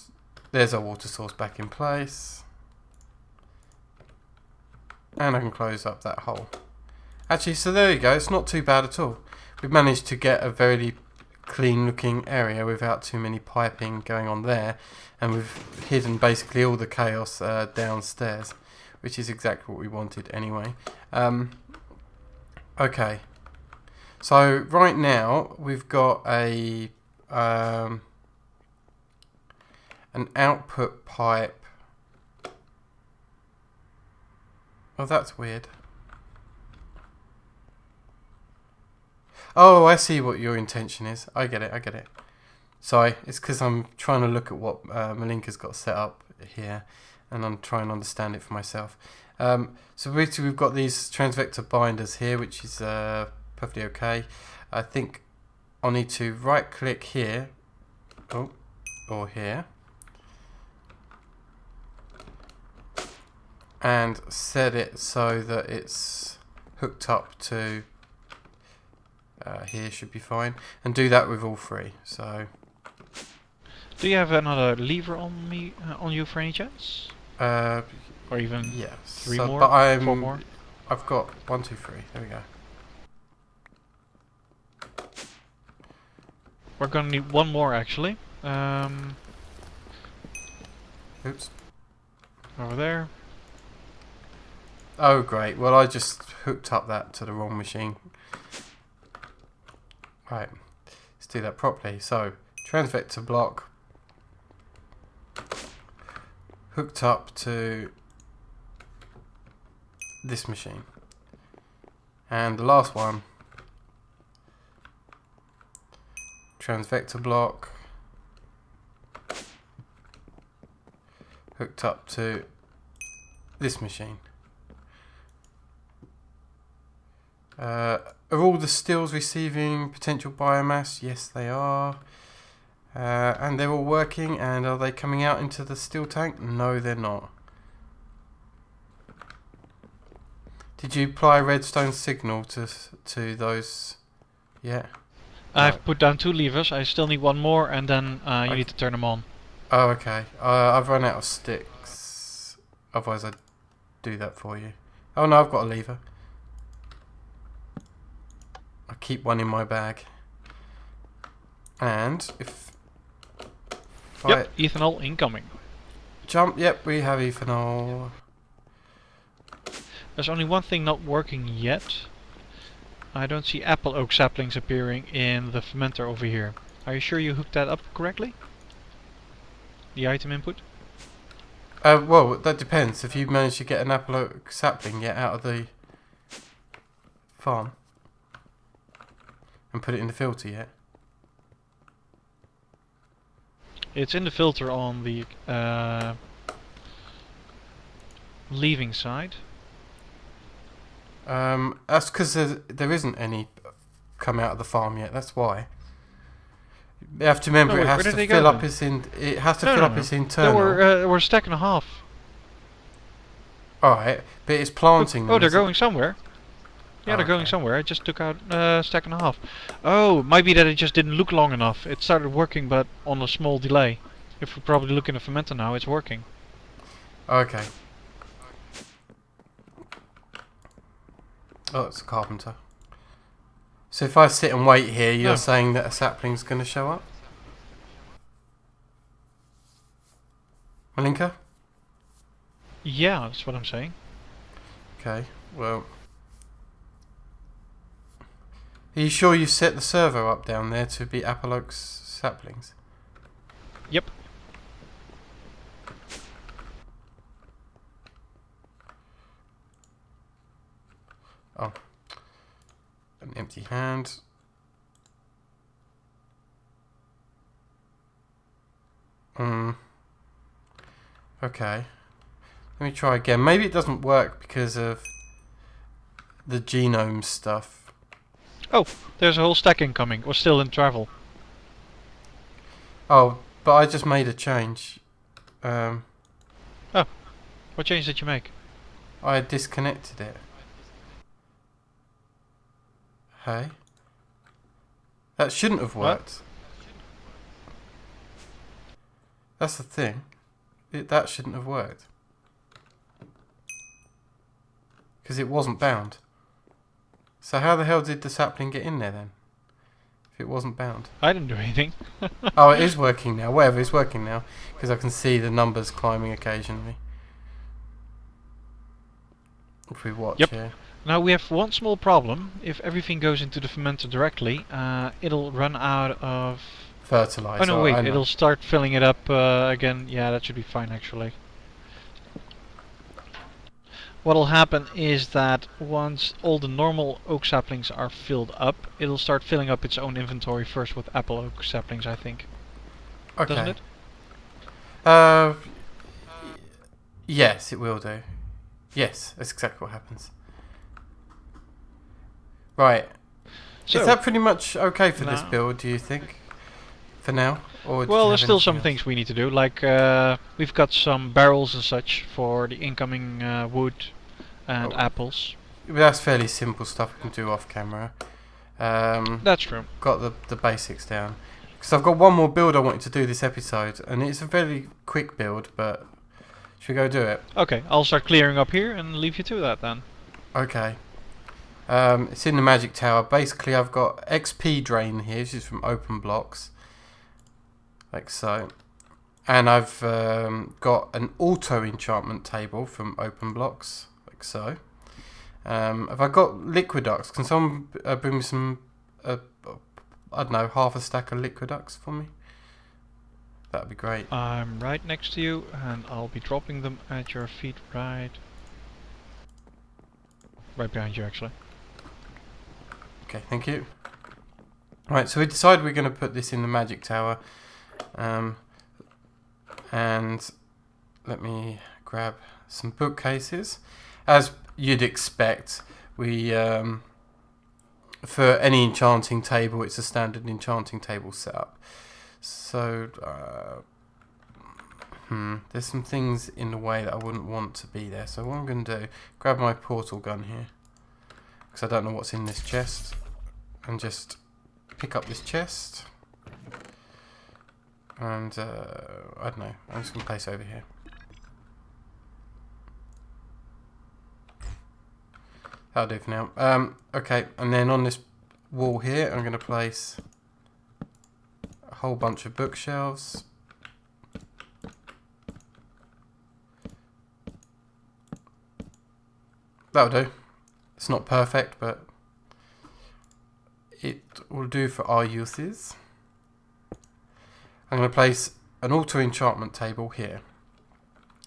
[SPEAKER 1] there's our water source back in place. And I can close up that hole. Actually, so there you go. It's not too bad at all. We've managed to get a very clean looking area without too many piping going on there. And we've hidden basically all the chaos downstairs, which is exactly what we wanted anyway. Okay. So right now we've got a an output pipe. Oh, that's weird. Oh, I see what your intention is. I get it, I get it. Sorry, it's because I'm trying to look at what Malinka's got set up here, and I'm trying to understand it for myself. So basically we've got these transvector binders here, which is perfectly okay. I think I'll need to right click here, or here, and set it so that it's hooked up to here. Should be fine, and do that with all three. So
[SPEAKER 2] do you have another lever on me on you for any chance? Or even
[SPEAKER 1] yes,
[SPEAKER 2] 3 more,
[SPEAKER 1] but
[SPEAKER 2] 4 more?
[SPEAKER 1] I've got 1, 2, 3. There we go.
[SPEAKER 2] We're gonna need 1 more actually.
[SPEAKER 1] Oops.
[SPEAKER 2] Over there.
[SPEAKER 1] Oh great, well I just hooked up that to the wrong machine. Right, let's do that properly. So, transvector block hooked up to this machine. And the last one, transvector block hooked up to this machine. Are all the stills receiving potential biomass? Yes, they are. And they're all working. And are they coming out into the still tank? No, they're not. Did you apply redstone signal to those? Yeah.
[SPEAKER 2] I've put down 2 levers. I still need one more, and then you need to turn them on.
[SPEAKER 1] Oh, okay. I've run out of sticks. Otherwise, I'd do that for you. Oh no, I've got a lever. I keep one in my bag. And if
[SPEAKER 2] Yep, ethanol incoming.
[SPEAKER 1] Jump. Yep, we have ethanol.
[SPEAKER 2] There's only one thing not working yet. I don't see apple oak saplings appearing in the fermenter over here. Are you sure you hooked that up correctly? The item input?
[SPEAKER 1] Well, that depends. If you manage to get an apple oak sapling yet out of the farm and put it in the filter yet.
[SPEAKER 2] It's in the filter on the leaving side.
[SPEAKER 1] That's because there isn't any come out of the farm yet. That's why. You have to remember
[SPEAKER 2] No,
[SPEAKER 1] it
[SPEAKER 2] wait,
[SPEAKER 1] has
[SPEAKER 2] where
[SPEAKER 1] to
[SPEAKER 2] did they go
[SPEAKER 1] fill up
[SPEAKER 2] then?
[SPEAKER 1] its it has to
[SPEAKER 2] No,
[SPEAKER 1] fill
[SPEAKER 2] no,
[SPEAKER 1] up
[SPEAKER 2] no.
[SPEAKER 1] its internal.
[SPEAKER 2] No, we're a stack and a half.
[SPEAKER 1] All right, but it's planting.
[SPEAKER 2] Oh,
[SPEAKER 1] them,
[SPEAKER 2] they're
[SPEAKER 1] isn't
[SPEAKER 2] going somewhere. Yeah,
[SPEAKER 1] Oh,
[SPEAKER 2] they're going
[SPEAKER 1] okay.
[SPEAKER 2] somewhere. I just took out a stack and a half. Oh, might be that it just didn't look long enough. It started working, but on a small delay. If we probably look in the fermenter now, it's working.
[SPEAKER 1] Okay. Oh, it's a carpenter. So if I sit and wait here, you're
[SPEAKER 2] No.
[SPEAKER 1] saying that a sapling's going to show up? Malinka?
[SPEAKER 2] Yeah, that's what I'm saying.
[SPEAKER 1] Okay, well... Are you sure you set the server up down there to be apple oak saplings?
[SPEAKER 2] Yep.
[SPEAKER 1] Oh. An empty hand. Okay. Let me try again. Maybe it doesn't work because of the genome stuff.
[SPEAKER 2] Oh, there's a whole stack incoming. We're still in travel.
[SPEAKER 1] Oh, but I just made a change.
[SPEAKER 2] What change did you make?
[SPEAKER 1] I disconnected it. Hey? That shouldn't have
[SPEAKER 2] What?
[SPEAKER 1] worked. That's the thing. That shouldn't have worked. Because it wasn't bound. So how the hell did the sapling get in there then? If it wasn't bound.
[SPEAKER 2] I didn't do anything.
[SPEAKER 1] Oh, it is working now. Whatever, it's working now. Because I can see the numbers climbing occasionally. If we watch
[SPEAKER 2] Yep.
[SPEAKER 1] here.
[SPEAKER 2] Now we have one small problem. If everything goes into the fermenter directly, it'll run out of...
[SPEAKER 1] Fertilizer.
[SPEAKER 2] Oh no, wait,
[SPEAKER 1] I know.
[SPEAKER 2] it'll start filling it up again. Yeah, that should be fine actually. What'll happen is that once all the normal oak saplings are filled up, it'll start filling up its own inventory first with apple oak saplings, I think.
[SPEAKER 1] Okay.
[SPEAKER 2] Doesn't it?
[SPEAKER 1] Yes, it will do. Yes, that's exactly what happens. Right.
[SPEAKER 2] So,
[SPEAKER 1] Is that pretty much okay for this
[SPEAKER 2] now-
[SPEAKER 1] build, do you think? For now? Or do you
[SPEAKER 2] well,
[SPEAKER 1] have
[SPEAKER 2] there's still
[SPEAKER 1] anything
[SPEAKER 2] some
[SPEAKER 1] else?
[SPEAKER 2] things we need to do, like we've got some barrels and such for the incoming wood and
[SPEAKER 1] Oh.
[SPEAKER 2] apples.
[SPEAKER 1] But that's fairly simple stuff we can do off camera.
[SPEAKER 2] That's true.
[SPEAKER 1] Got the basics down. Because I've got one more build I wanted to do this episode, and it's a very quick build, but should we go do it?
[SPEAKER 2] Okay, I'll start clearing up here and leave you to that then.
[SPEAKER 1] Okay. It's in the magic tower. Basically, I've got XP drain here, which is from open blocks, like so. And I've got an auto enchantment table from open blocks, like so. Have I got liquiducts? Can someone bring me some, I don't know, half a stack of liquiducts for me? That'd be great.
[SPEAKER 2] I'm right next to you and I'll be dropping them at your feet right behind you actually.
[SPEAKER 1] Okay, thank you. Right, so we decided we're going to put this in the magic tower. And let me grab some bookcases. As you'd expect, we for any enchanting table, it's a standard enchanting table setup. So there's some things in the way that I wouldn't want to be there. So what I'm going to do, grab my portal gun here, because I don't know what's in this chest, and just pick up this chest. And I don't know, I'm just going to place it over here. That'll do for now. Okay, and then on this wall here, I'm going to place a whole bunch of bookshelves. That'll do. It's not perfect, but it will do for our uses. I'm going to place an auto enchantment table here.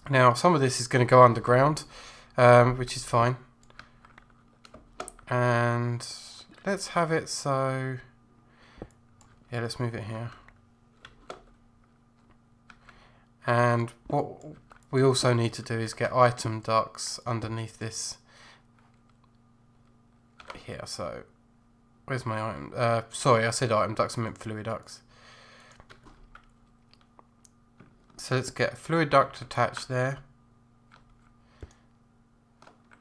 [SPEAKER 1] Now, some of this is going to go underground, which is fine. And let's have it so, yeah, let's move it here. And what we also need to do is get item ducts underneath this here. So where's my item? Sorry, I said item ducts, I meant fluid ducts. So let's get a fluid duct attached there,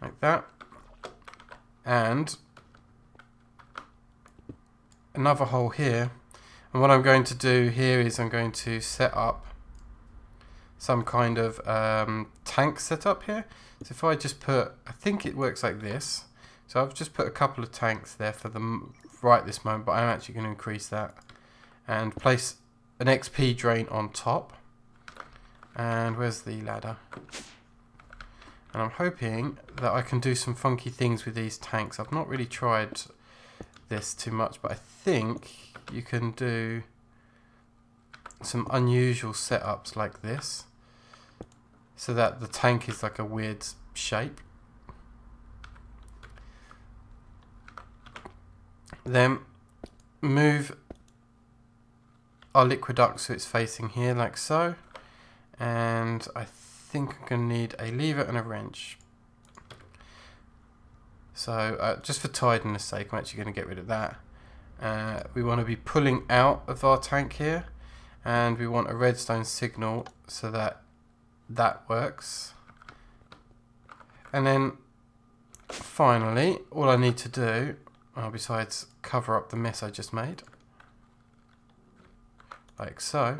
[SPEAKER 1] like that. And another hole here. And what I'm going to do here is I'm going to set up some kind of tank setup here. So if I just put, I think it works like this. So I've just put a couple of tanks there for the right this moment, but I'm actually going to increase that and place an XP drain on top. And where's the ladder? And I'm hoping that I can do some funky things with these tanks. I've not really tried this too much, but I think you can do some unusual setups like this, so that the tank is like a weird shape. Then move our liquid duct so it's facing here like so. And I think I'm going to need a lever and a wrench. So just for tidiness sake, I'm actually going to get rid of that. We want to be pulling out of our tank here, and we want a redstone signal so that that works. And then finally, all I need to do, besides cover up the mess I just made, like so.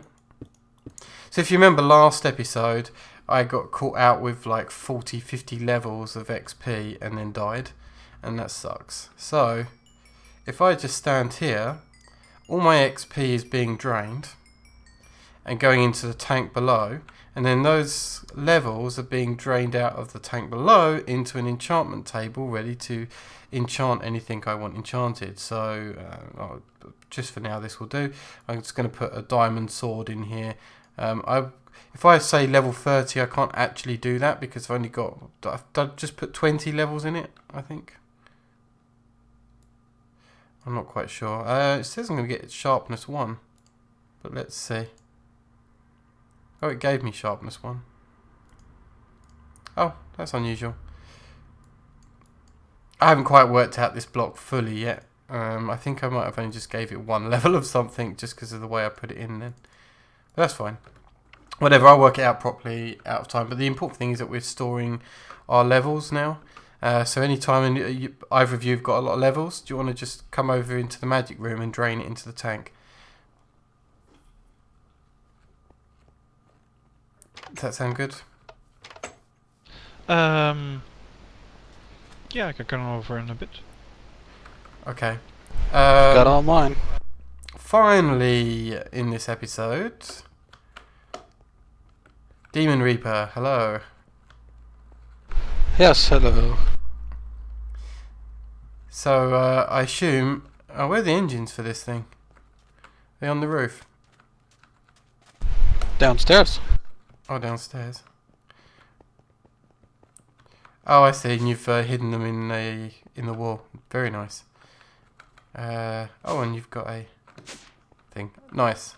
[SPEAKER 1] So if you remember last episode, I got caught out with like 40-50 levels of XP and then died, and that sucks. So if I just stand here, all my XP is being drained and going into the tank below, and then those levels are being drained out of the tank below into an enchantment table ready to enchant anything I want enchanted. So just for now this will do. I'm just going to put a diamond sword in here. If I say level 30, I can't actually do that because I've only got, I've just put 20 levels in it, I think. I'm not quite sure. It says I'm going to get sharpness 1, but let's see. Oh, it gave me sharpness 1. Oh, that's unusual. I haven't quite worked out this block fully yet. I think I might have only just gave it 1 level of something just because of the way I put it in then. But that's fine. Whatever, I'll work it out properly out of time. But the important thing is that we're storing our levels now. So anytime either of you have got a lot of levels, do you want to just come over into the magic room and drain it into the tank? Does that sound good?
[SPEAKER 2] Yeah, I can come over in a bit.
[SPEAKER 1] Okay.
[SPEAKER 3] Got all mine.
[SPEAKER 1] Finally, in this episode, Demon Reaper, hello.
[SPEAKER 3] Yes, hello.
[SPEAKER 1] So, I assume... Oh, where are the engines for this thing? Are they on the roof?
[SPEAKER 3] Downstairs.
[SPEAKER 1] Oh, downstairs. Oh, I see. And you've hidden them in the wall. Very nice. Oh, and you've got a thing. Nice.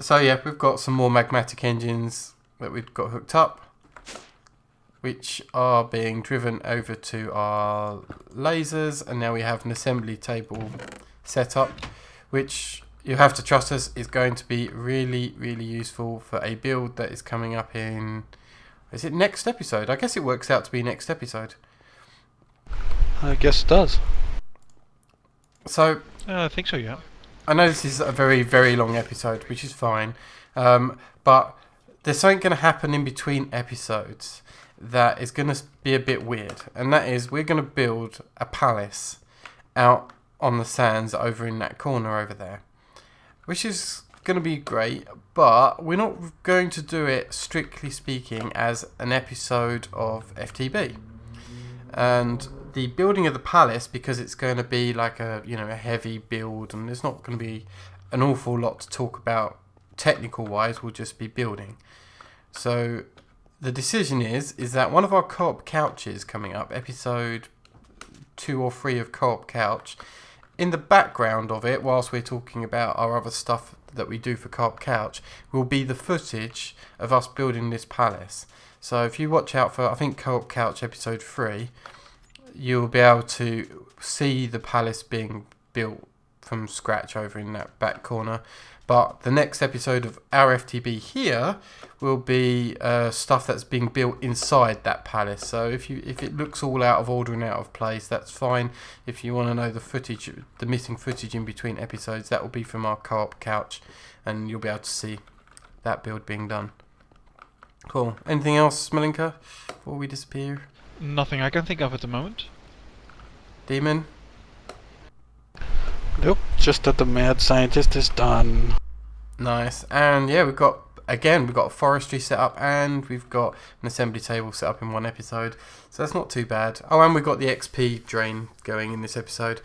[SPEAKER 1] So yeah, we've got some more magmatic engines that we've got hooked up. which are being driven over to our lasers, and now we have an assembly table set up, which you have to trust us is going to be really, really useful for a build that is coming up in, is it next episode? I guess it works out to be next episode.
[SPEAKER 3] I guess it does.
[SPEAKER 1] So
[SPEAKER 2] I think so, yeah.
[SPEAKER 1] I know this is a very, very long episode, which is fine, but there's something going to happen in between episodes that is going to be a bit weird, and that is we're going to build a palace out on the sands over in that corner over there, which is going to be great, but we're not going to do it, strictly speaking, as an episode of FTB. And the building of the palace, because it's going to be like a heavy build, and there's not going to be an awful lot to talk about technical wise, we'll just be building. So the decision is that one of our co-op couches coming up, episode 2 or 3 of co-op couch, in the background of it, whilst we're talking about our other stuff that we do for co-op couch, will be the footage of us building this palace. So if you watch out for, I think, co-op couch episode 3, you'll be able to see the palace being built from scratch over in that back corner. But the next episode of our FTB here will be stuff that's being built inside that palace. So if it looks all out of order and out of place, that's fine. If you want to know the footage, the missing footage in between episodes, that will be from our co-op couch, and you'll be able to see that build being done. Cool. Anything else, Malinka, before we disappear?
[SPEAKER 2] Nothing I can think of at the moment.
[SPEAKER 1] Demon?
[SPEAKER 3] Nope, just that the mad scientist is done.
[SPEAKER 1] Nice. And yeah, we've got a forestry set up, and we've got an assembly table set up in one episode, so that's not too bad. Oh, and we've got the XP drain going in this episode.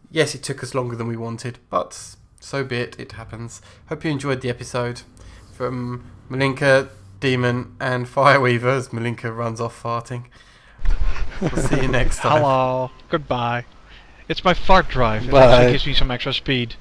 [SPEAKER 1] Yes, it took us longer than we wanted, but so be it, it happens. Hope you enjoyed the episode. From Malinka, Demon and Fireweaver, as Malinka runs off farting. We'll see you next time.
[SPEAKER 2] Hello. Goodbye. It's my fart drive. It
[SPEAKER 3] Bye.
[SPEAKER 2] actually gives me some extra speed.